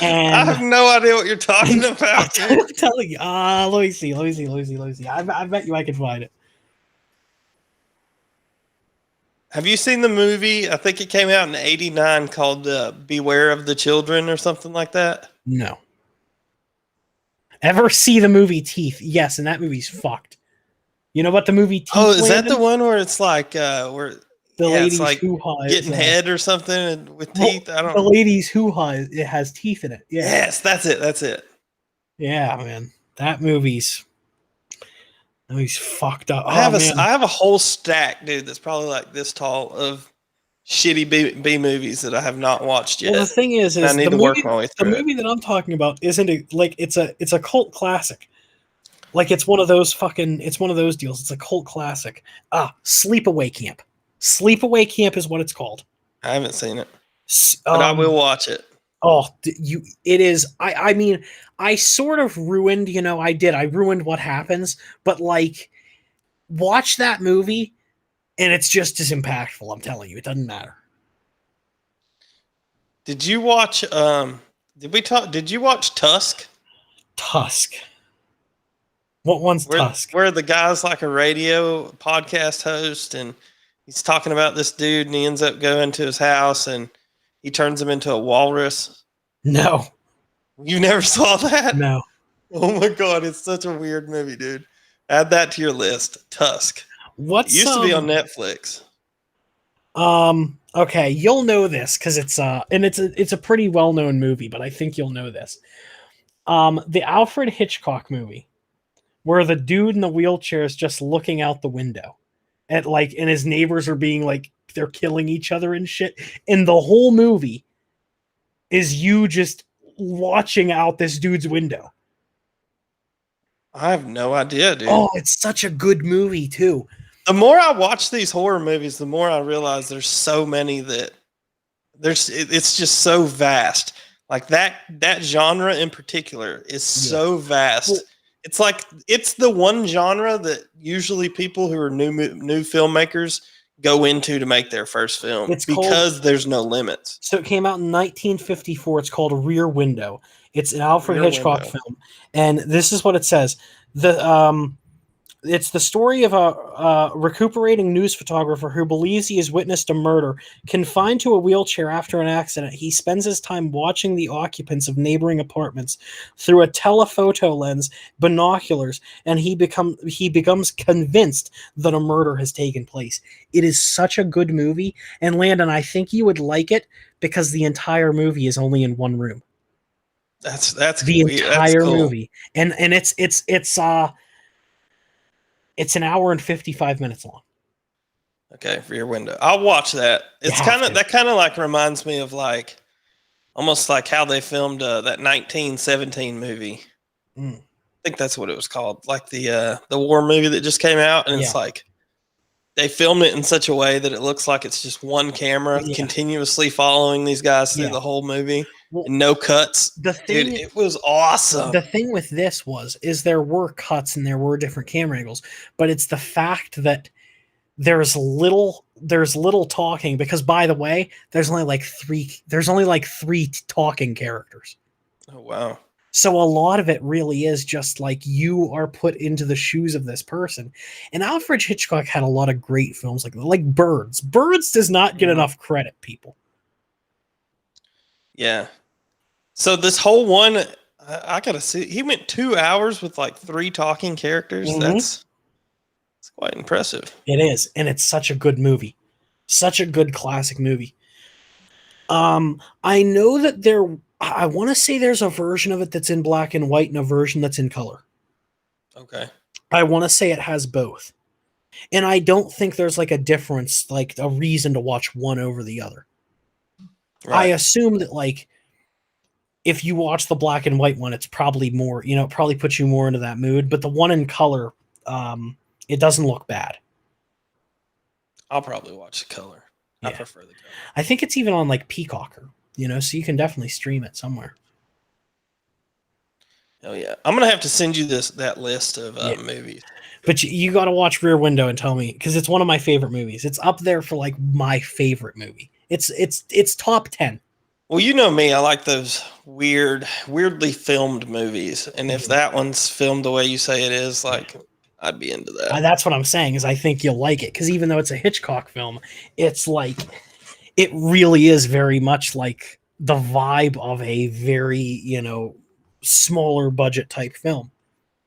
And I have no idea what you're talking about. I'm telling you. Let me see. I bet you I can find it. Have you seen the movie? I think it came out in '89 called "Beware of the Children" or something like that. No. Ever see the movie Teeth? Yes, and that movie's fucked. You know what the movie Teeth? Oh, is that the one where it's like where the lady's like hoo-ha getting head or something with teeth? I don't know. The lady's hoo-ha, it has teeth in it. Yeah. Yes, that's it. Yeah, man. That movie's fucked up. I have a whole stack, dude, that's probably like this tall of shitty B movies that I have not watched yet. Well, the thing is I need to work my way through the movie that I'm talking about isn't it's a cult classic. Like it's one of those deals. It's a cult classic. Sleepaway Camp. Sleepaway Camp is what it's called. I haven't seen it, but I will watch it. Oh, it is. I mean, I sort of ruined, I ruined what happens, but like, watch that movie and it's just as impactful. I'm telling you, it doesn't matter. Did you watch, did you watch Tusk? Tusk. What one's Tusk? Where the guy's like a radio podcast host and he's talking about this dude and he ends up going to his house and he turns him into a walrus. No. You never saw that? No. Oh my God. It's such a weird movie, dude. Add that to your list. Tusk. It used to be on Netflix. Okay, you'll know this because it's a pretty well-known movie, but I think you'll know this. The Alfred Hitchcock movie, where the dude in the wheelchair is just looking out the window and his neighbors are being like, they're killing each other and shit. And the whole movie is you just watching out this dude's window. I have no idea, dude. Oh, it's such a good movie too. The more I watch these horror movies, the more I realize there's so many that it's just so vast. Like that genre in particular is so vast. Well, it's like it's the one genre that usually people who are new filmmakers go into to make their first film because there's no limits. So it came out in 1954. It's called Rear Window. It's an Alfred Hitchcock film, and this is what it says: it's the story of a recuperating news photographer who believes he has witnessed a murder. Confined to a wheelchair after an accident, he spends his time watching the occupants of neighboring apartments through a telephoto lens, binoculars, and he becomes convinced that a murder has taken place. It is such a good movie, and Landon, I think you would like it because the entire movie is only in one room. That's the entire movie, and it's an hour and 55 minutes long. Okay, Rear Window. I'll watch that. It's kind of like reminds me of like almost like how they filmed that 1917 movie. I think that's what it was called, like the war movie that just came out, and it's like they filmed it in such a way that it looks like it's just one camera continuously following these guys through the whole movie. Well, and no cuts. Dude, it was awesome. The thing with this is there were cuts and there were different camera angles, but it's the fact that there's little talking, because by the way, there's only like three talking characters. Oh wow. So a lot of it really is just like you are put into the shoes of this person. And Alfred Hitchcock had a lot of great films like Birds. Birds does not get enough credit, people. Yeah. So this whole one, I gotta see. He went 2 hours with like 3 talking characters. That's quite impressive. It is, and it's such a good movie, such a good classic movie. I know that I want to say there's a version of it that's in black and white and a version that's in color. Okay. I want to say it has both, and I don't think there's like a difference, like a reason to watch one over the other. Right. I assume that like if you watch the black and white one, it's probably more, it probably puts you more into that mood. But the one in color, it doesn't look bad. I'll probably watch the color. I prefer the color. I think it's even on like Peacocker, so you can definitely stream it somewhere. Oh yeah, I'm gonna have to send you that list of movies. But you got to watch Rear Window and tell me, because it's one of my favorite movies. It's up there for like my favorite movie. It's top 10. Well, you know me, I like those weirdly filmed movies. And if that one's filmed the way you say it is, like, I'd be into that. That's what I'm saying, is I think you'll like it. Because even though it's a Hitchcock film, it's like, it really is very much like the vibe of a very, smaller budget type film.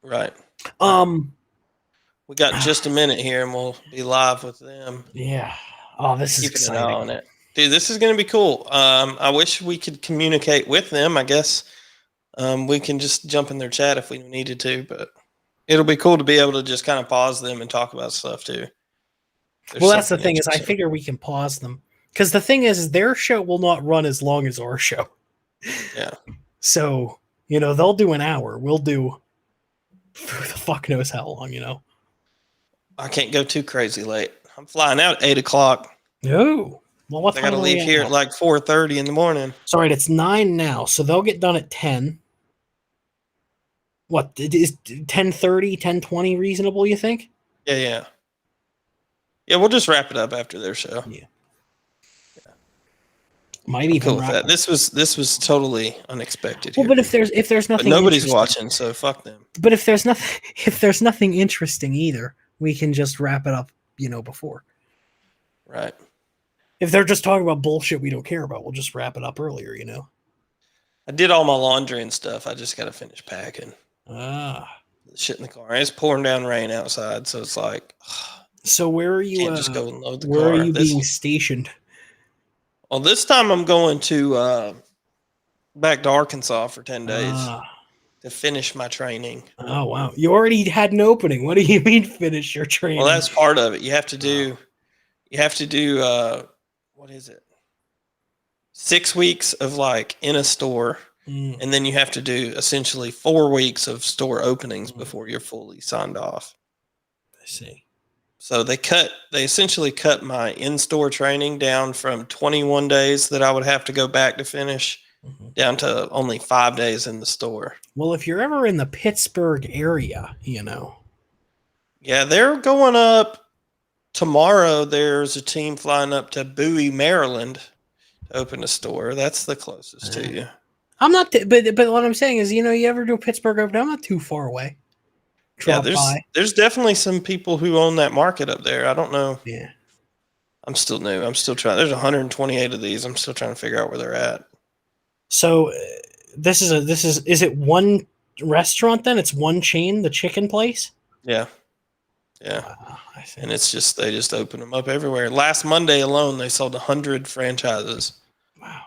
Right. We got just a minute here and we'll be live with them. Yeah. Oh, this is exciting. An eye on it. Dude, this is going to be cool. I wish we could communicate with them. I guess we can just jump in their chat if we needed to, but it'll be cool to be able to just kind of pause them and talk about stuff too. Well, that's the thing, is I figure we can pause them. Because the thing is their show will not run as long as our show. Yeah. So, they'll do an hour. We'll do who the fuck knows how long, I can't go too crazy late. I'm flying out at 8:00. No. Well, what I time got to are we leave at here now? at like 4:30 in the morning. Sorry, it's 9 now, so they'll get done at 10. What is 10:30, 10:20 reasonable? You think? Yeah. We'll just wrap it up after their show. Yeah. Might I'm even cool with wrap that. it. This was totally unexpected. Well, Here. but if there's But nothing, nobody's interesting- watching, so fuck them. But if there's nothing interesting either, we can just wrap it up. Before. Right. If they're just talking about bullshit we don't care about, we'll just wrap it up earlier. I did all my laundry and stuff. I just got to finish packing. Shit in the car. It's pouring down rain outside, so it's like. So where are you? Can't just go and load the where car. are you being stationed? Well, this time I'm going to back to Arkansas for 10 days to finish my training. Oh wow! You already had an opening. What do you mean finish your training? Well, that's part of it. You have to do. What is it? 6 weeks of like in a store, and then you have to do essentially 4 weeks of store openings before you're fully signed off. I see. So they essentially cut my in-store training down from 21 days that I would have to go back to finish down to only 5 days in the store. Well, if you're ever in the Pittsburgh area, Yeah, they're going up tomorrow. There's a team flying up to Bowie, Maryland to open a store. That's the closest to you. I'm not, but what I'm saying is, you ever do Pittsburgh open? I'm not too far away. There's definitely some people who own that market up there. I don't know. Yeah. I'm still new. I'm still trying. There's 128 of these. I'm still trying to figure out where they're at. So is it one restaurant then? It's one chain, the chicken place? Yeah. I see. And it's just, they just open them up everywhere. Last Monday alone, they sold 100 franchises. Wow.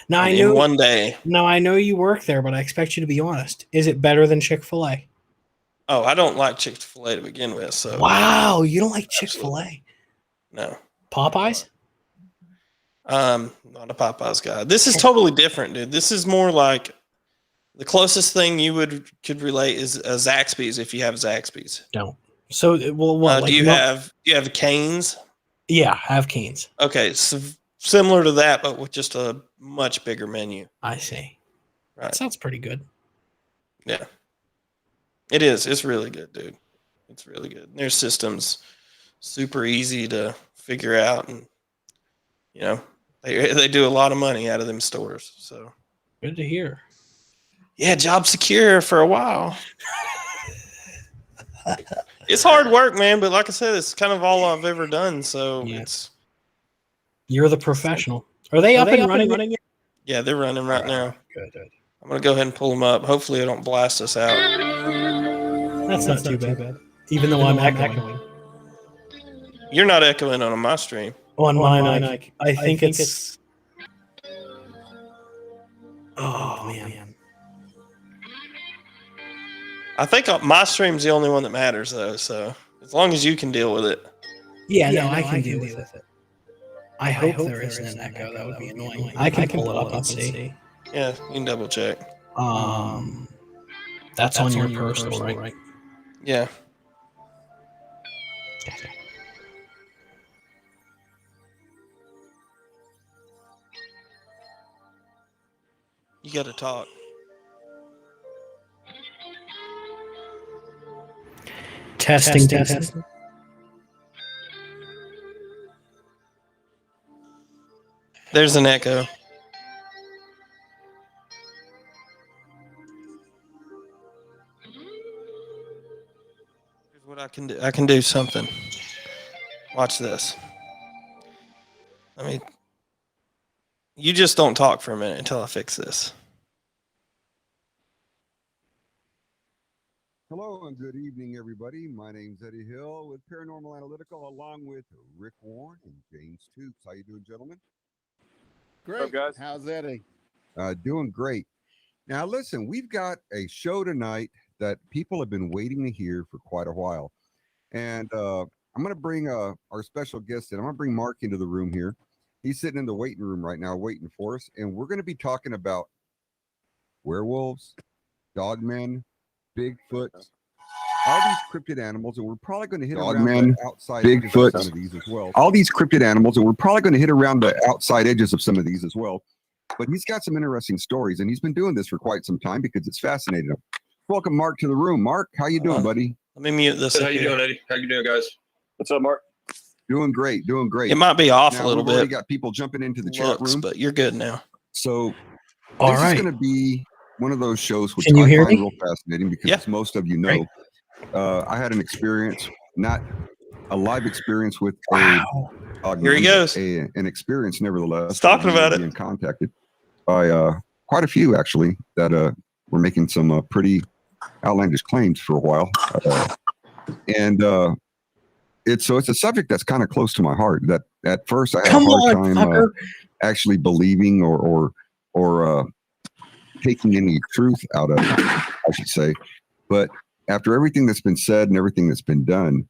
Now in one day. Now I know you work there, but I expect you to be honest. Is it better than Chick-fil-A? Oh, I don't like Chick-fil-A to begin with. So wow, you don't like Chick-fil-A? No. Popeyes? Not a Popeyes guy. This is totally different, dude. This is more like the closest thing you could relate is a Zaxby's if you have Zaxby's. Don't. So what? Do you have Cane's? Yeah, I have Cane's. Okay, so similar to that, but with just a much bigger menu. I see. Right. That sounds pretty good. Yeah. It is. It's really good, dude. It's really good. Their system's super easy to figure out, and they do a lot of money out of them stores. So good to hear. Yeah, job secure for a while. It's hard work, man, but like I said, it's kind of all I've ever done. So You're the professional. Are they up and running? Yeah, they're running right now. Good. I'm gonna go ahead and pull them up. Hopefully, they don't blast us out. That's not too bad. Even though I'm echoing. You're not echoing on my stream. On mine, I think it's. Oh man. I think my stream's the only one that matters, though. So as long as you can deal with it. Yeah, no, I can deal with it. I hope there isn't an echo. That would be annoying. I can pull it up and see. Yeah, you can double check. That's on your personal, right? Yeah. Okay. You got to talk. Testing. There's an echo. Here's what I can do. I can do something. Watch this. You just don't talk for a minute until I fix this. Hello and good evening, everybody. My name's Eddie Hill with Paranormal Analytical, along with Rick Warren and James Toops. How you doing, gentlemen? Great. What's up, guys? How's Eddie? Doing great. Now, listen, we've got a show tonight that people have been waiting to hear for quite a while. And I'm going to bring our special guest in. I'm going to bring Mark into the room here. He's sitting in the waiting room right now waiting for us. And we're going to be talking about werewolves, dogmen, Bigfoot, all these cryptid animals, and we're probably going to hit around Dogman, the outside Bigfoot, edges of some of these as well. All these cryptid animals, and we're probably going to hit around the outside edges of some of these as well. But he's got some interesting stories, and he's been doing this for quite some time because it's fascinating him. Welcome, Mark, to the room. Mark, how you doing, buddy? Let me mute this. How you doing, Eddie? How you doing, guys? What's up, Mark? Doing great, doing great. It might be off now, a little we've already bit. got people jumping into the chat room, but you're good now. So All this right. is going to be one of those shows which Can you I hear find me? real fascinating because Yeah. as most of you know, I had an experience, not a live experience with Wow. Here he goes. an experience nevertheless. Let's talk about it. Being contacted by quite a few actually that were making some pretty outlandish claims for a while, and it's a subject that's kind of close to my heart. That at first I had Come a hard on, time fucker. actually believing or taking any truth out of it, I should say. But after everything that's been said and everything that's been done,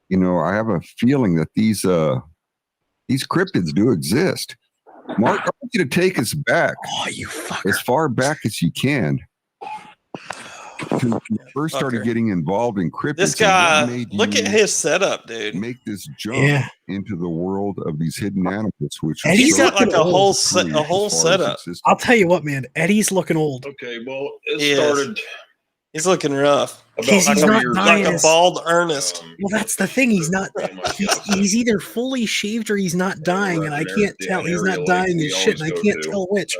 you know, I have a feeling that these cryptids do exist. Mark, I want you to take us back Oh, you fucker. as far back as you can. When you first started Fucker. getting involved in cryptids. This and guy, what made look you at his setup, dude. make this jump Yeah. into the world of these hidden animals, which And are he's so got like a old. whole free a whole as far as setup. existence. I'll tell you what, man. Eddie's looking old. Okay, well, it He is. started He's looking rough. about He's 4 not years dying Like a as- bald Ernest. Well, that's the thing. He's not. me and my He's, fiance, he's either fully shaved or he's not dying, and I can't tell. He's not dying as shit, and I can't tell which.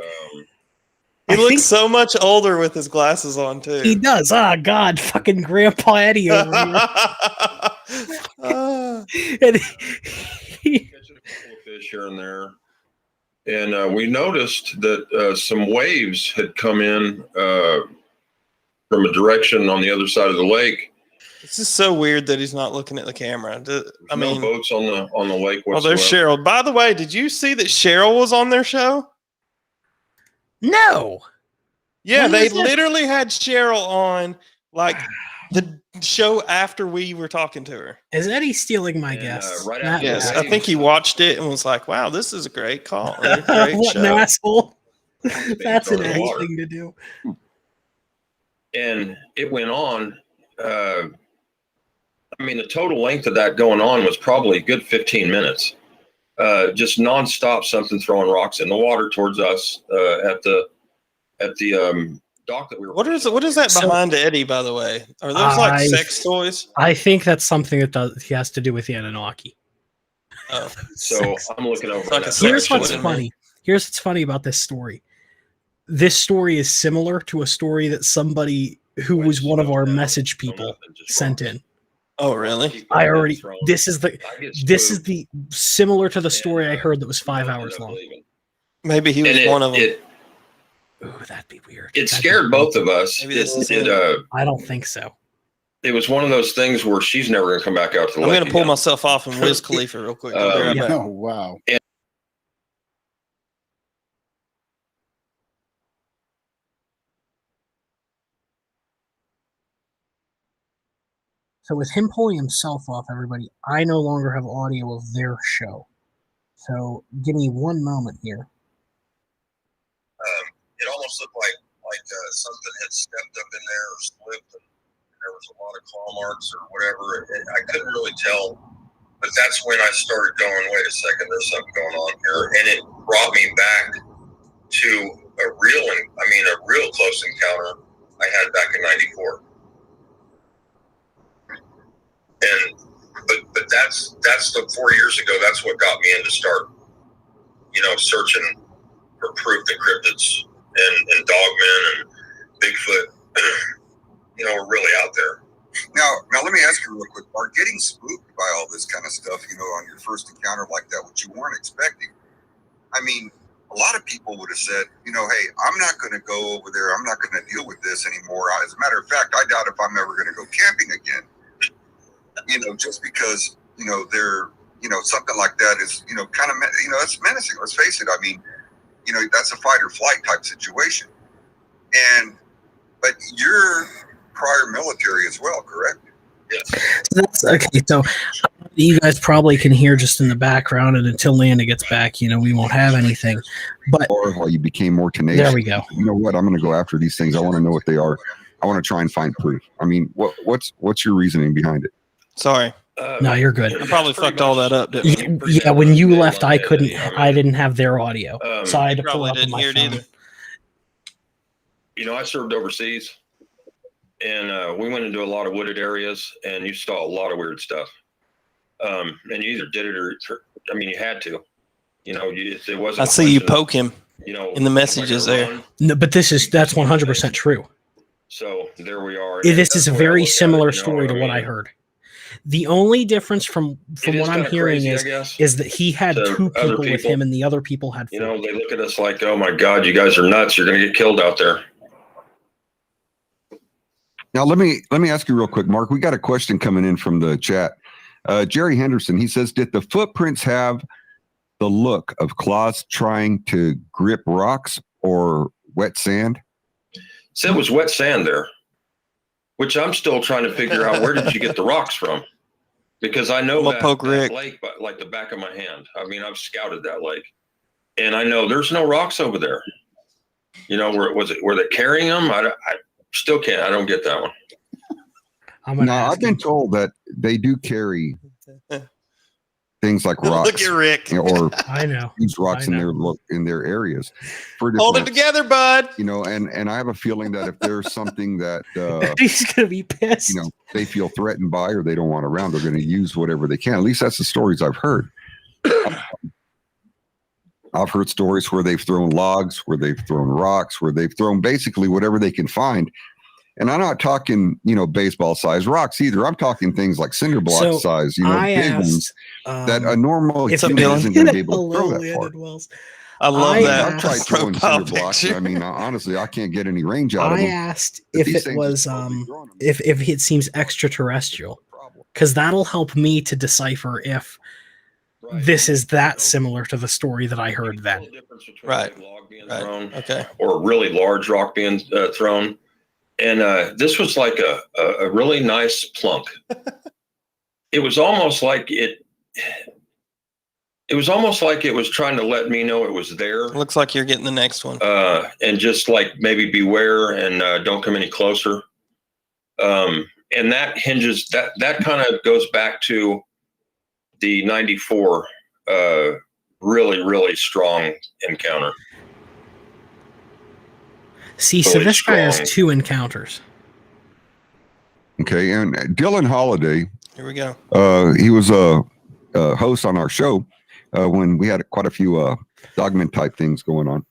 He I looks think so much older with his glasses on too. he does. Ah, God, fucking Grandpa Eddie over here. Ah. And he- catching a couple of fish here and there, and we noticed that some waves had come in from a direction on the other side of the lake. This is so weird that he's not looking at the camera. I No mean, boats on the lake oh, whatsoever. there's Cheryl. By the way, did you see that Cheryl was on their show? no. Yeah, When they was that? literally had Cheryl on like the show after we were talking to her. Is Eddie stealing my And, guess? right That after Yes, was- I think he watched it and was like, "Wow, this is a great call, a great what show." an asshole. being That's an thrown in the Eddie water. thing to do. And it went on. I mean, the total length of that going on was probably a good 15 minutes. Just nonstop, something throwing rocks in the water towards us at the dock that we were. What is that So- behind Eddie? By the way, are those like I- sex toys? I think that's something that he has to do with the Anunnaki. Oh, So I'm looking over. It's like in a that sex Here's toy what's to me. funny. Here's what's funny about this story. This story is similar to a story that somebody who was one of our message people sent in. oh, really? I already. This is the similar to the story I heard that was 5 hours long. Maybe he was And one of them. Ooh, that'd be weird. It That'd scared be both weird. of us. Maybe this is I don't think so. It was one of those things where she's never going to come back out to the I'm lake going to pull again. myself off and Wiz Khalifa real quick. I'll be right yeah. back. Oh, wow. So with him pulling himself off, everybody, I no longer have audio of their show. So give me one moment here. It almost looked like something had stepped up in there or slipped, and there was a lot of claw marks or whatever. I couldn't really tell, but that's when I started going, wait a second, there's something going on here, and it brought me back to a real close encounter I had back in '94. But that's the 4 years ago. That's what got me into start, searching for proof that cryptids and dogmen and Bigfoot, are really out there. Now, let me ask you real quick, Mark, getting spooked by all this kind of stuff, on your first encounter like that, which you weren't expecting. I mean, a lot of people would have said, hey, I'm not going to go over there. I'm not going to deal with this anymore. As a matter of fact, I doubt if I'm ever going to go camping again. Just because, they're, something like that is, kind of, that's menacing. Let's face it. I mean, that's a fight or flight type situation. But you're prior military as well, correct? Yes. So that's okay. So you guys probably can hear just in the background, and until Landon gets back, we won't have anything. But Or while you became more tenacious. there we go. You know what? I'm going to go after these things. I want to know what they are. I want to try and find proof. I mean, what's your reasoning behind it? Sorry. No, you're good. I probably fucked all that up, didn't I? Yeah, when you left, I didn't have their audio, so I had to pull Probably it up on didn't my hear it phone. either. You know, I served overseas, and we went into a lot of wooded areas, and you saw a lot of weird stuff. And you either did it or, I mean, you had to. You know, it wasn't. I see you poke him. You know, in the messages there. No, but that's 100% true. So there we are. This is a very similar story to what I heard. The only difference from what I'm hearing is that he had two people with him and the other people had 4. You know, they look at us like, oh my God, you guys are nuts. You're going to get killed out there. Now, let me ask you real quick, Mark. We got a question coming in from the chat. Jerry Henderson, he says, did the footprints have the look of claws trying to grip rocks or wet sand? Said it was wet sand there, which I'm still trying to figure out, where did you get the rocks from? Because I know that lake like the back of my hand. I mean, I've scouted that lake, and I know there's no rocks over there. You know, were they carrying them? I still can't. I don't get that one. No, I've been told that they do carry things like rocks. Look at Rick. Or I know use rocks in their areas. Hold it together, bud. You know, and I have a feeling that if there's something that he's gonna be pissed. You know, they feel threatened by or they don't want around, they're going to use whatever they can. At least that's the stories I've heard. I've heard stories where they've thrown logs, where they've thrown rocks, where they've thrown basically whatever they can find. And I'm not talking, you know, baseball size rocks either. I'm talking things like cinder block size, you know, big ones that a normal human isn't going to be able to throw that far. I love that. I've tried throwing cinder blocks. I mean, honestly, I can't get any range out of them. I asked if it was if it seems extraterrestrial, because that'll help me to decipher if this is that similar to the story that I heard then. Right. Thrown, okay. Or a really large rock being thrown. And this was like a really nice plunk. It was almost like it was trying to let me know it was there. Looks like you're getting the next one. And just like maybe beware and don't come any closer. And that hinges, that kind of goes back to the 94 really, really strong encounter. See, so this guy has 2 encounters. Okay, and Dillan Holiday. Here we go. He was a host on our show when we had quite a few dogman type things going on.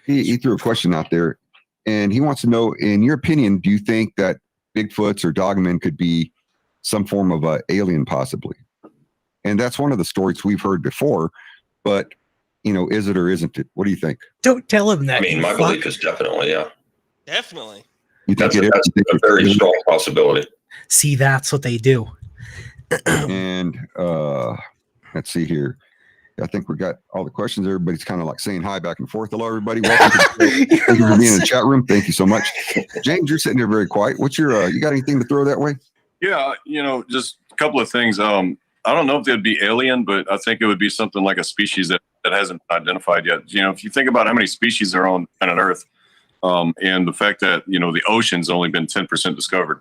He threw a question out there, and he wants to know, in your opinion, do you think that Bigfoots or dogmen could be some form of a alien, possibly? And that's one of the stories we've heard before, but you know, is it or isn't it? What do you think? Don't tell him that. I mean, my belief is definitely, yeah. Definitely. You think that's a very strong possibility. See, that's what they do. And let's see here. I think we got all the questions. Everybody's kind of like saying hi back and forth. Hello, everybody. Welcome to the show. Thank you for being in the chat room. Thank you so much. James, you're sitting there very quiet. What's your, you got anything to throw that way? Yeah, you know, just a couple of things. I don't know if they'd be alien, but I think it would be something like a species that hasn't been identified yet. You know, if you think about how many species are on planet Earth, and the fact that, you know, the ocean's only been 10% discovered,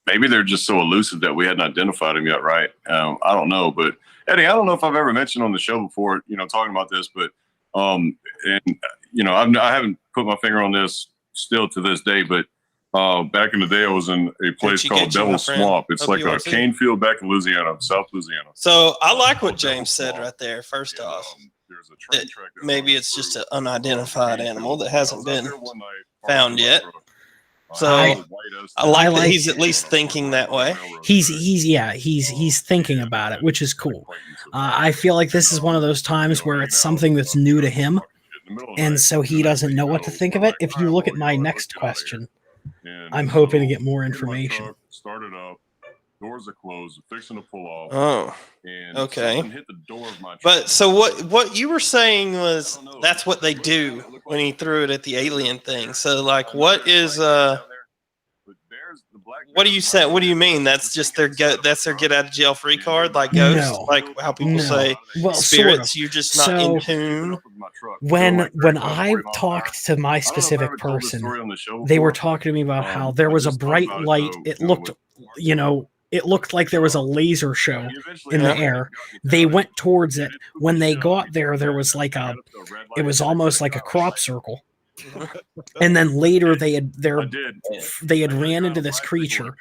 maybe they're just so elusive that we hadn't identified them yet, right? I don't know, but Eddie, I don't know if I've ever mentioned on the show before, you know, talking about this, but and you know, I haven't put my finger on this still to this day, but back in the day, I was in a place called Devil's Swamp. It's like a cane field back in Louisiana, South Louisiana. So I like what James said right there. First off, maybe it's just an unidentified animal that hasn't been found yet. So I like that he's at least thinking that way. He's thinking about it, which is cool. I feel like this is one of those times where it's something that's new to him, and so he doesn't know what to think of it. If you look at my next question, I'm hoping to get more information. Started up, doors are closed, fixing to pull off. Oh, and okay. Hit the door of my but so what you were saying was that's what they do when he threw it at the alien thing. So like, what What do you say? What do you mean? That's just their get out of jail free card, like ghosts, like how people say spirits. You're just not in tune. When I talked to my specific person, they were talking to me about how there was a bright light. It looked, it looked like there was a laser show in the air. They went towards it. When they got there, there was it was almost like a crop circle. And then later they had ran into this creature,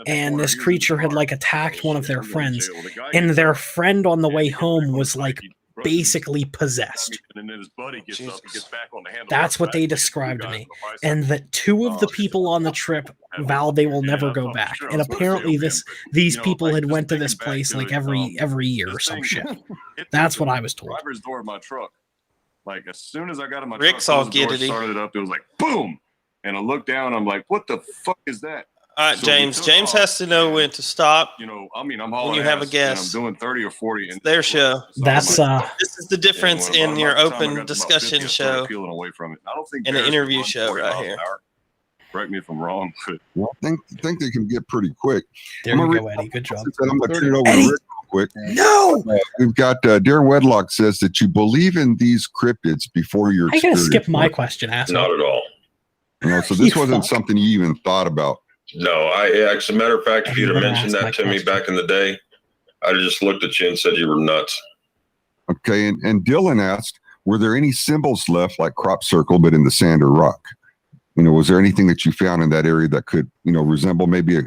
and this creature had attacked one of their friends, and their friend on the way home was basically possessed. That's what they described to me. And that 2 of the people on the trip vowed they will never go back. And apparently these people had went to this place every year or some shit. That's what I was told. Like, as soon as I got in my Rick's truck, all giddity. Started it up, it was like, boom! And I looked down, I'm like, what the fuck is that? All right, James. James has to know when to stop. I'm hauling when you have a guest. I'm doing 30 or 40. It's their show. That's this is the difference in your open discussion show away from it. I don't think and an interview show right here. Correct me if I'm wrong, but I think they can get pretty quick. There you go, Eddie. Good job. I'm going to turn it over to Rick real quick. No! We've got Darren Wedlock says that you believe in these cryptids before your experience. I gotta skip my question, asshole. Not at all. So this wasn't something you even thought about. No, as a matter of fact, if you'd have mentioned that to me back in the day, I'd have just looked at you and said you were nuts. Okay, and Dillan asked, were there any symbols left like crop circle but in the sand or rock? Was there anything that you found in that area that could, resemble maybe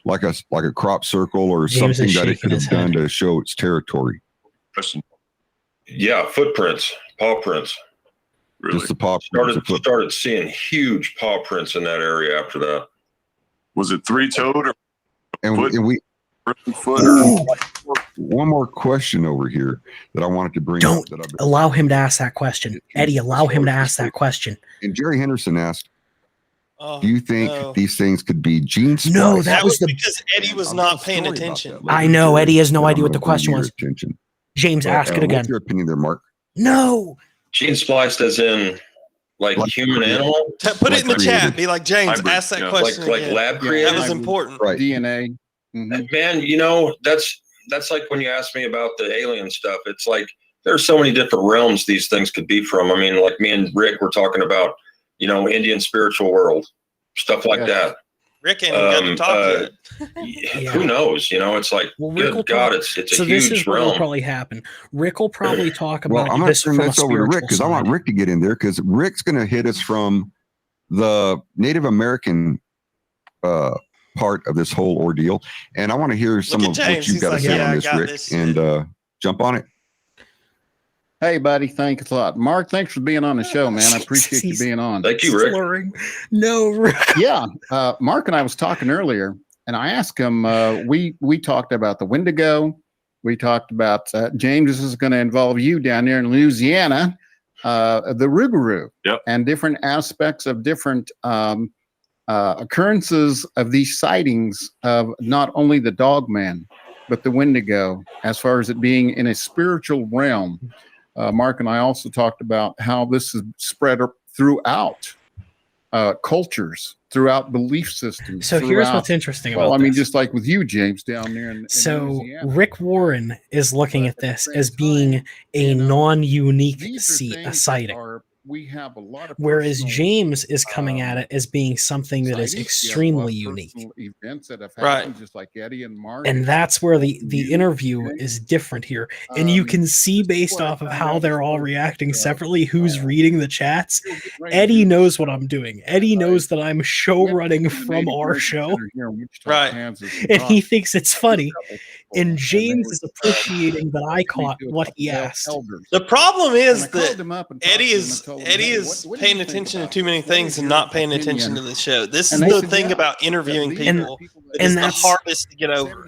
like a crop circle or something that it could have done to show its territory? Yeah, footprints, paw prints. Really? Just the paw prints. Started seeing huge paw prints in that area after that. Was it 3-toed or foot? One more question over here that I wanted to bring up. Allow him to ask that question. Eddie, allow him to ask that question. And Jerry Henderson asked, do you think these things could be gene splice? No, that was because Eddie was not paying attention. I know Eddie has no idea what the question was. James, ask it again. What's your opinion there, Mark? No. Gene spliced as in like human animal? Put it in the chat. Be like, James, ask that question. Like lab created? That was important. Right. DNA. Man, that's like when you ask me about the alien stuff. It's like there's so many different realms these things could be from. I mean, like me and Rick were talking about, Indian spiritual world, stuff like that. Rick ain't got to talk yet. Who knows? It's like, good God, it's a huge realm. This is what will probably happen. Rick will probably talk about I'm going to turn this over to Rick because I want Rick to get in there because Rick's going to hit us from the Native American part of this whole ordeal. And I want to hear some of what you've got to say on this, Rick, and jump on it. Hey, buddy. Thanks a lot. Mark, thanks for being on the show, man. I appreciate you being on. Thank you, Rick. No, Rick. Yeah. Mark and I was talking earlier, and I asked him, we talked about the Wendigo. We talked about, James, this is going to involve you down there in Louisiana, the Rougarou, and different aspects of different occurrences of these sightings of not only the Dogman, but the Wendigo, as far as it being in a spiritual realm. Mark and I also talked about how this is spread throughout cultures, throughout belief systems. So here's what's interesting about this. Just like with you, James, down there in Louisiana. Rick Warren is looking at this as being a non-unique sighting. We have a lot of whereas James is coming at it as being something that is extremely unique. Events that have happened, just like Eddie and Mark. And that's where the interview is different here. And you can see based off of how they're all reacting separately who's reading the chats. Eddie knows what I'm doing. Eddie knows that I'm show running from our show. Right. And he thinks it's funny. And James is appreciating that I caught what he asked. The problem is that Eddie is paying attention to too many things and not paying attention to the show. This is the thing about interviewing people. And that's the hardest to get over.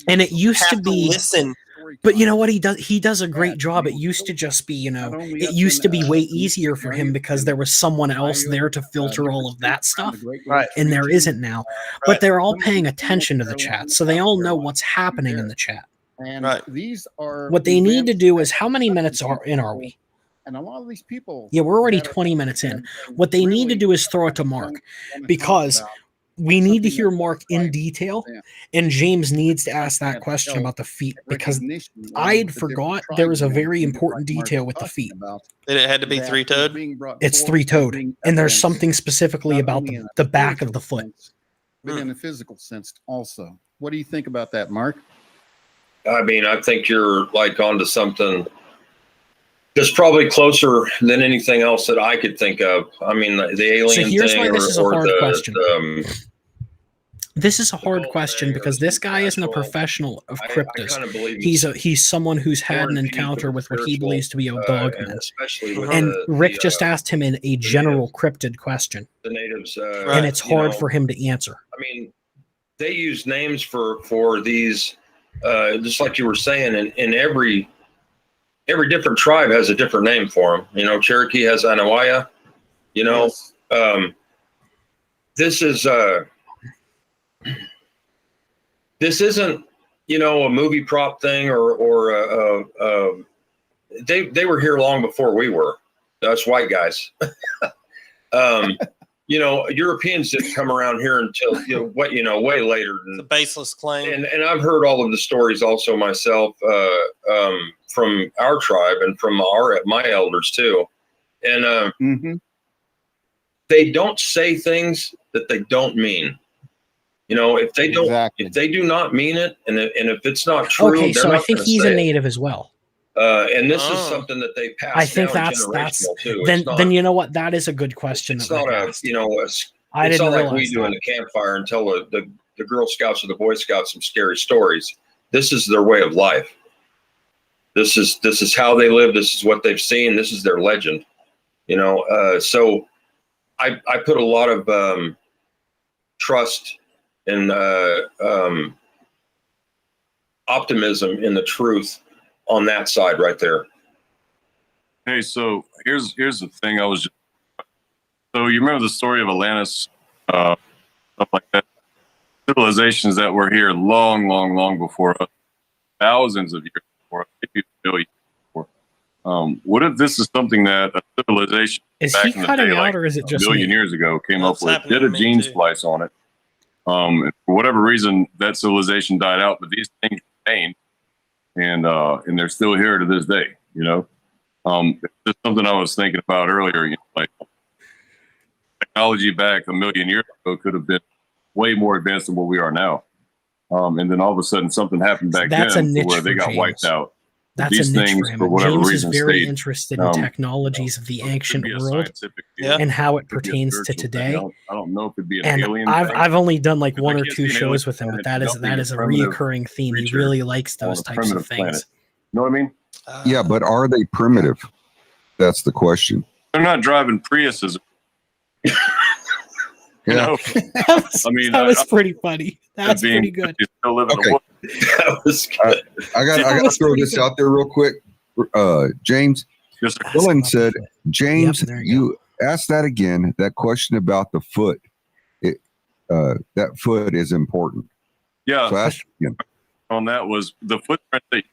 And it used to be listen. But you know what he does? He does a great job. It used to just be, it used to be way easier for him because there was someone else there to filter all of that stuff. Right. And there isn't now. But they're all paying attention to the chat. So they all know what's happening in the chat. And these are what they need to do is how many minutes are we? And a lot of these people. Yeah, we're already 20 minutes in. What they need to do is throw it to Mark because we need to something hear that- Mark in detail, Yeah. and James needs to ask that Can't question tell about the feet, because recognition of I'd the forgot different there was a tribes very and important like Mark's detail with the talking feet. about, That it had to be that is three-toed. being brought It's forth three-toed, as being and there's evidence, something specifically not about only in a the back of spiritual the foot. sense, but in a physical sense also. What do you think about that, Mark? I mean, I think you're like onto something that's probably closer than anything else that I could think of. I mean, the alien here's thing, why this is a or hard the, question. This is a hard whole question thing, or because the this guy isn't a supernatural. professional of I cryptids. kind of believe He's someone who's more had an infused encounter with what he spiritual, believes to be a and dogman. especially with And the, Rick just asked him in a general cryptid question, the natives. and it's hard for him to answer. I mean, they use names for these, just like you were saying, in every different tribe has a different name for them. You know, Cherokee has Anawaya. You know, Yes. this is this isn't, you know, a movie prop thing, or they were here long before we were. Us white guys. You know, Europeans didn't come around here until way later. It's a baseless claim. And I've heard all of the stories also myself, from our tribe and from my elders too. And they don't say things that they don't mean. You know, if they don't, if they do not mean it, and if it's not true, Okay, so I think he's a native. native as well. And this is something that they pass. I think down that's generational too. then you know what, that is a good question. It's that not Rick a asked. you know I it's didn't not like we realize do that. in the campfire and tell the Girl Scouts or the Boy Scouts some scary stories. This is their way of life. This is how they live. This is what they've seen. This is their legend. You know, so I put a lot of trust and optimism in the truth on that side right there. Hey, so here's the thing. So you remember the story of Atlantis, stuff like that. Civilizations that were here long before us, thousands of years before us, maybe a billion before. What if this is something that a civilization Is back he in the cutting day, out, like or is it a just billion me? years ago, came up That's with, happening did a to me gene too. splice on it? And for whatever reason, that civilization died out, but these things remain, and they're still here to this day. You know, it's just something I was thinking about earlier. You know, like technology back a million years ago could have been way more advanced than what we are now. And then all of a sudden, something happened back That's a then to niche where they for got James. wiped out. That's These a niche things, for him. for whatever James reason, is very stayed, interested in technologies of the so it could ancient be a world scientific Yeah. and how it could be a pertains to spiritual thing. today. I don't know if it'd be an And alien I've thing. I've only done like Because one I or can't two see an shows alien with him, but planet that developing is a primitive reoccurring theme. He creature really likes on those a types of primitive things. planet. You know what I mean? Yeah, but are they primitive? That's the question. They're not driving Priuses. You Yeah. know? That was, I mean, that was I- pretty funny. That's being pretty good. you still live in Okay. the woods. That was good. I That got to was throw pretty this good. out there real quick. James, Just Ask Dylan about the said, foot. James, Yep, there you you asked that again. That question about the foot. That foot is important. yeah. So ask again. On that was the footprint that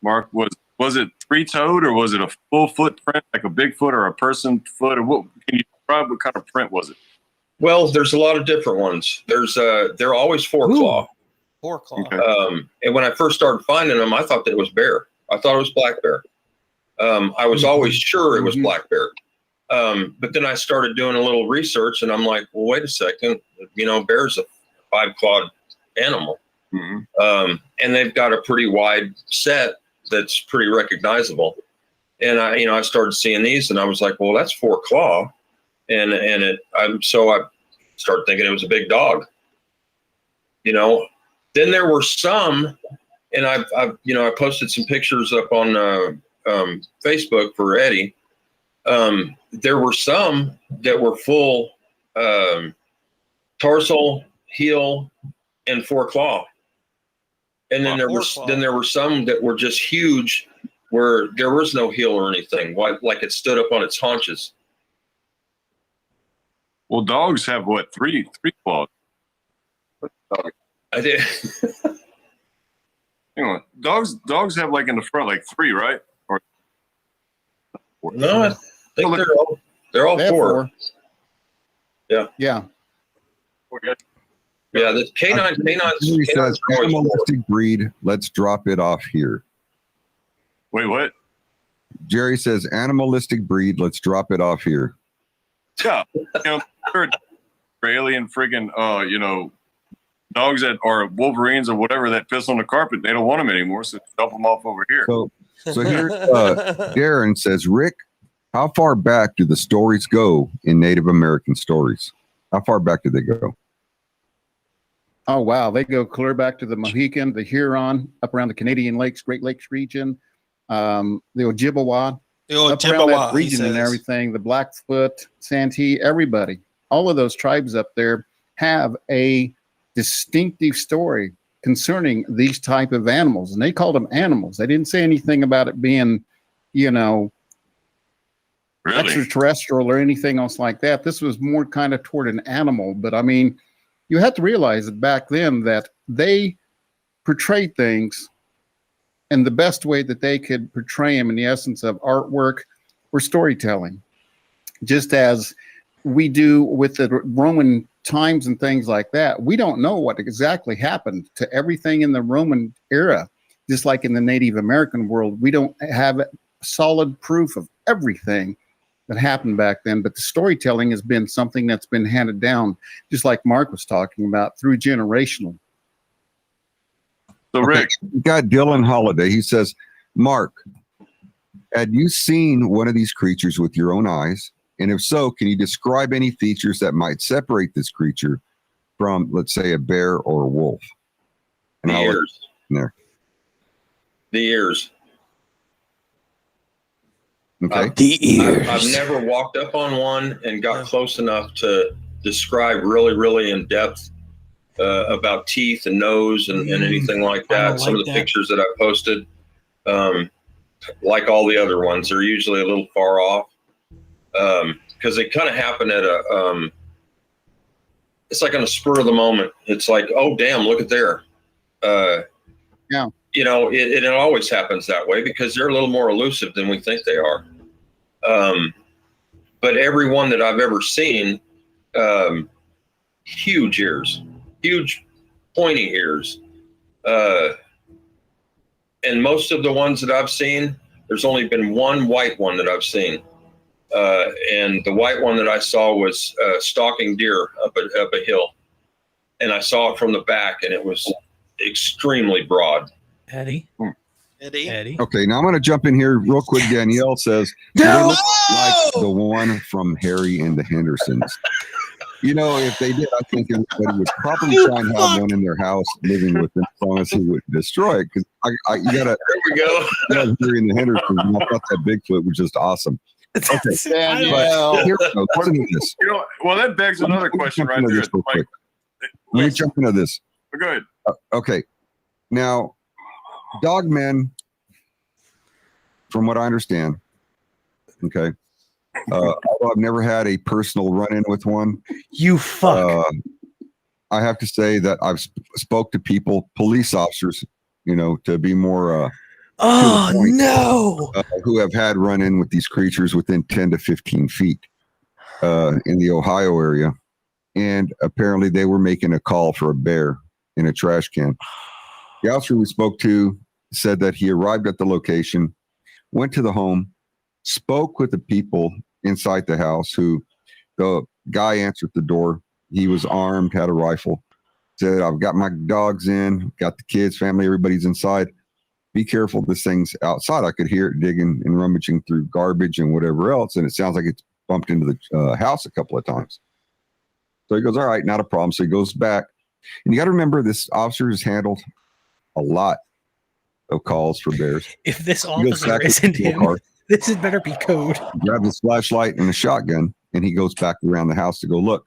Mark was it three-toed or was it a full footprint like a Bigfoot or a person foot, or what can you describe what kind of print was it? Well, there's a lot of different ones. They're always four claw. Four claw. Okay. And when I first started finding them, I thought that it was bear. I thought it was black bear. I was always sure it was black bear. But then I started doing a little research, and I'm like, well, wait a second. You know, bear's a 5-clawed animal. Mhm. And they've got a pretty wide set that's pretty recognizable. And I started seeing these, and I was like, well, that's 4 claw. And I started thinking it was a big dog. You know, then there were some, and I posted some pictures up on Facebook for Eddie. There were some that were full tarsal, heel, and 4 claw. And then there were some that were just huge, where there was no heel or anything, like it stood up on its haunches. Well, dogs have what, three claws? I did. Hang on. Dogs have like in the front like 3, right? Or No, I think they're all They have 4. Yeah. Yeah, the canines. He says animalistic breed. Let's drop it off here. Wait, what? Jerry says animalistic breed. Let's drop it off here. Yeah, for alien friggin' dogs that are Wolverines or whatever that piss on the carpet, they don't want them anymore, so dump them off over here. So here, Darren says, Rick, how far back do the stories go in Native American stories? How far back do they go? Oh, wow. They go clear back to the Mohican, the Huron, up around the Canadian Lakes, Great Lakes region, the Ojibwa, up around that region and everything, the Blackfoot, Santee, everybody. All of those tribes up there have a distinctive story concerning these type of animals, and they called them animals. They didn't say anything about it being, really? Extraterrestrial or anything else like that. This was more kind of toward an animal, but I mean, you have to realize that back then that they portrayed things in the best way that they could portray them in the essence of artwork or storytelling, just as we do with the Roman times and things like that. We don't know what exactly happened to everything in the Roman era, just like in the Native American world. We don't have solid proof of everything that happened back then, but the storytelling has been something that's been handed down, just like Mark was talking about, through generational. So Rick, we got Dillan Holiday. He says, Mark, had you seen one of these creatures with your own eyes? And if so, can you describe any features that might separate this creature from, let's say, a bear or a wolf? And the ears. There. The ears. Okay. The ears. I've never walked up on one and got close enough to describe really, really in depth about teeth and nose and anything like that. Some of the pictures that I posted, like all the other ones, are usually a little far off because they kind of happen at it's like on a spur of the moment. It's like, oh, damn, look at there. Yeah. It always happens that way because they're a little more elusive than we think they are. But every one that I've ever seen, huge ears, huge pointy ears. And most of the ones that I've seen, there's only been one white one that I've seen. And the white one that I saw was stalking deer up a hill. And I saw it from the back, and it was extremely broad. Eddie. Okay, now I'm going to jump in here real quick. Danielle says, No! like the one from Harry and the Hendersons. If they did, I think everybody would probably try and have one in their house living with them as long as he wouldn't destroy it. Because you got to. There we go. Harry and the Hendersons, and I thought that Bigfoot was just awesome. Okay, but here we go. Listen to this. Well, that begs another question right there. Let me jump into this. Go ahead. Okay. Now, dog men, from what I understand, okay, although I've never had a personal run-in with one. You fuck. I have to say that I've spoke to people, police officers, to be more who have had run-in with these creatures within 10 to 15 feet in the Ohio area. And apparently they were making a call for a bear in a trash can. The officer we spoke to said that he arrived at the location, went to the home, spoke with the people inside the house the guy answered the door. He was armed, had a rifle, said, I've got my dogs in, got the kids, family, everybody's inside. Be careful, this thing's outside. I could hear it digging and rummaging through garbage and whatever else. And it sounds like it's bumped into the house a couple of times. So he goes, all right, not a problem. So he goes back. And you got to remember, this officer has handled a lot of calls for bears. If this officer isn't him, this had better be code. He grabs his flashlight and a shotgun, and he goes back around the house to go look.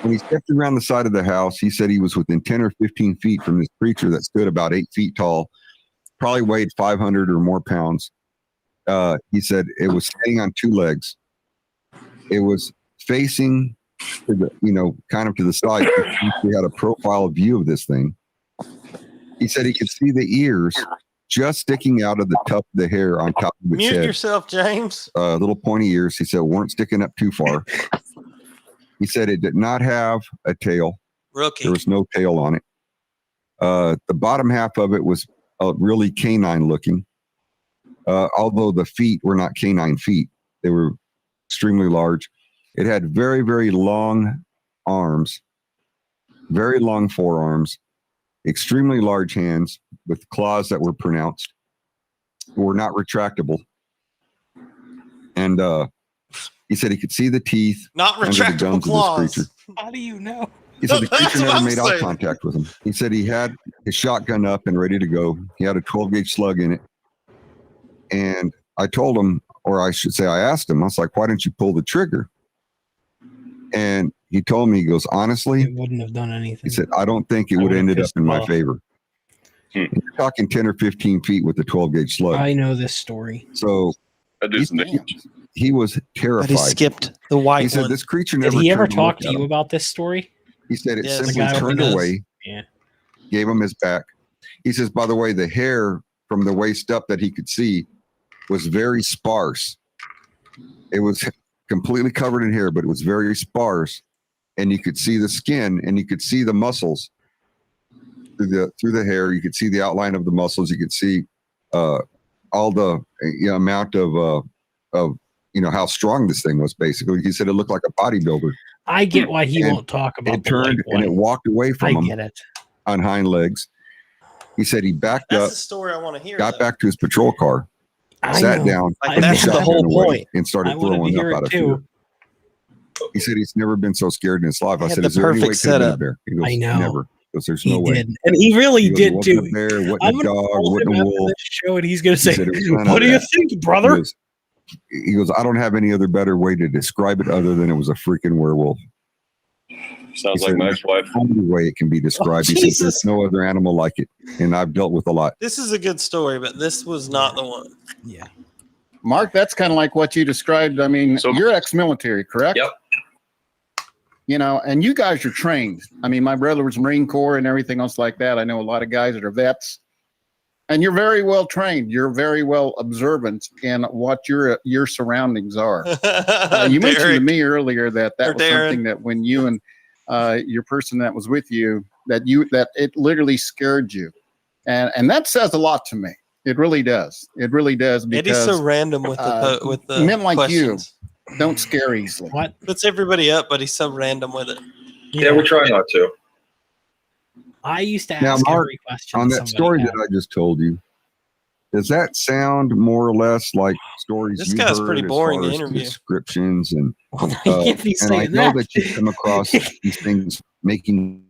When he stepped around the side of the house, he said he was within 10 or 15 feet from this creature that stood about 8 feet tall, probably weighed 500 or more pounds. He said it was standing on two legs. It was facing to the, kind of to the side. He had a profile view of this thing. He said he could see the ears just sticking out of the tuft of the hair on top of its head. Mute yourself, James. Little pointy ears. He said weren't sticking up too far. He said it did not have a tail. Rookie. There was no tail on it. The bottom half of it was really canine looking, although the feet were not canine feet. They were extremely large. It had very, very long arms, very long forearms, extremely large hands with claws that were pronounced, were not retractable. And he said he could see the teeth Not under the retractable gums claws. of this creature. How do you know? He said the That's creature what never I'm made eye saying. contact with him. He said he had his shotgun up and ready to go. He had a 12-gauge slug in it. And I told him, or I should say I asked him, I was like, why didn't you pull the trigger? And he told me, he goes, honestly, It wouldn't have done anything. he said, I don't think it would have ended up in my favor. And you're talking 10 or 15 feet with the 12-gauge slug. I know this story. So That dude's he was But terrified. he skipped the white He said one. this creature Did never he ever turned to talk look to at you him. about this story? He said it Yes. The simply guy with turned the nose? away, Yeah. gave him his back. He says, by the way, the hair from the waist up that he could see was very sparse. It was completely covered in hair, but it was very sparse. And you could see the skin and you could see the muscles through the hair. You could see the outline of the muscles. You could see all the amount of how strong this thing was. Basically, he said it looked like a bodybuilder. I get why he And won't talk about It turned the white and it one. walked away I from him get it. on hind legs. He said he backed That's up, the story I want to hear. got though. back to his patrol car, I sat know. down, Like, put that's the shotgun whole away, point. and started I wanted to throwing hear up it out of too. fear. He said he's never been so scared in his life. They I had said, the "Is there any way it perfect could have been a setup. bear?" He goes, I know. "Never." Because there's He no way. did, and he really He goes, did it too. wasn't a bear, wasn't I'm a gonna dog, call wasn't him a after wolf. this show, and he's gonna say, said it was none of "What do you that. think, He brother?" goes, I don't have any other better way to describe it other than it was a freaking werewolf. Sounds He like said, my "That's wife. the only way it can be described." He said, Jesus. "There's no other animal like it, and I've dealt with a lot." This is a good story, but this was not the one. Yeah. Mark, that's kind of like what you described. I mean, So- you're ex-military, correct? Yep. You know, and you guys are trained. I mean, my brother was Marine Corps and everything else like that. I know a lot of guys that are vets, and you're very well trained. You're very well observant in what your surroundings are. You mentioned to Derek. me earlier that Or was Darren. something that when you and your person that was with you, that it literally scared you, and that says a lot to me. It really does. It really does, Eddie's because so random with the men like questions. don't scare easily. What? Puts everybody up, but he's so random with it. Yeah, we try not to. I used to Now, ask Mark, every question On that somebody story had. that I just told you, does that sound more or less like stories This you guy's heard pretty as boring far to as interview. descriptions and Well, you can't be and I saying know that. that you come across these things making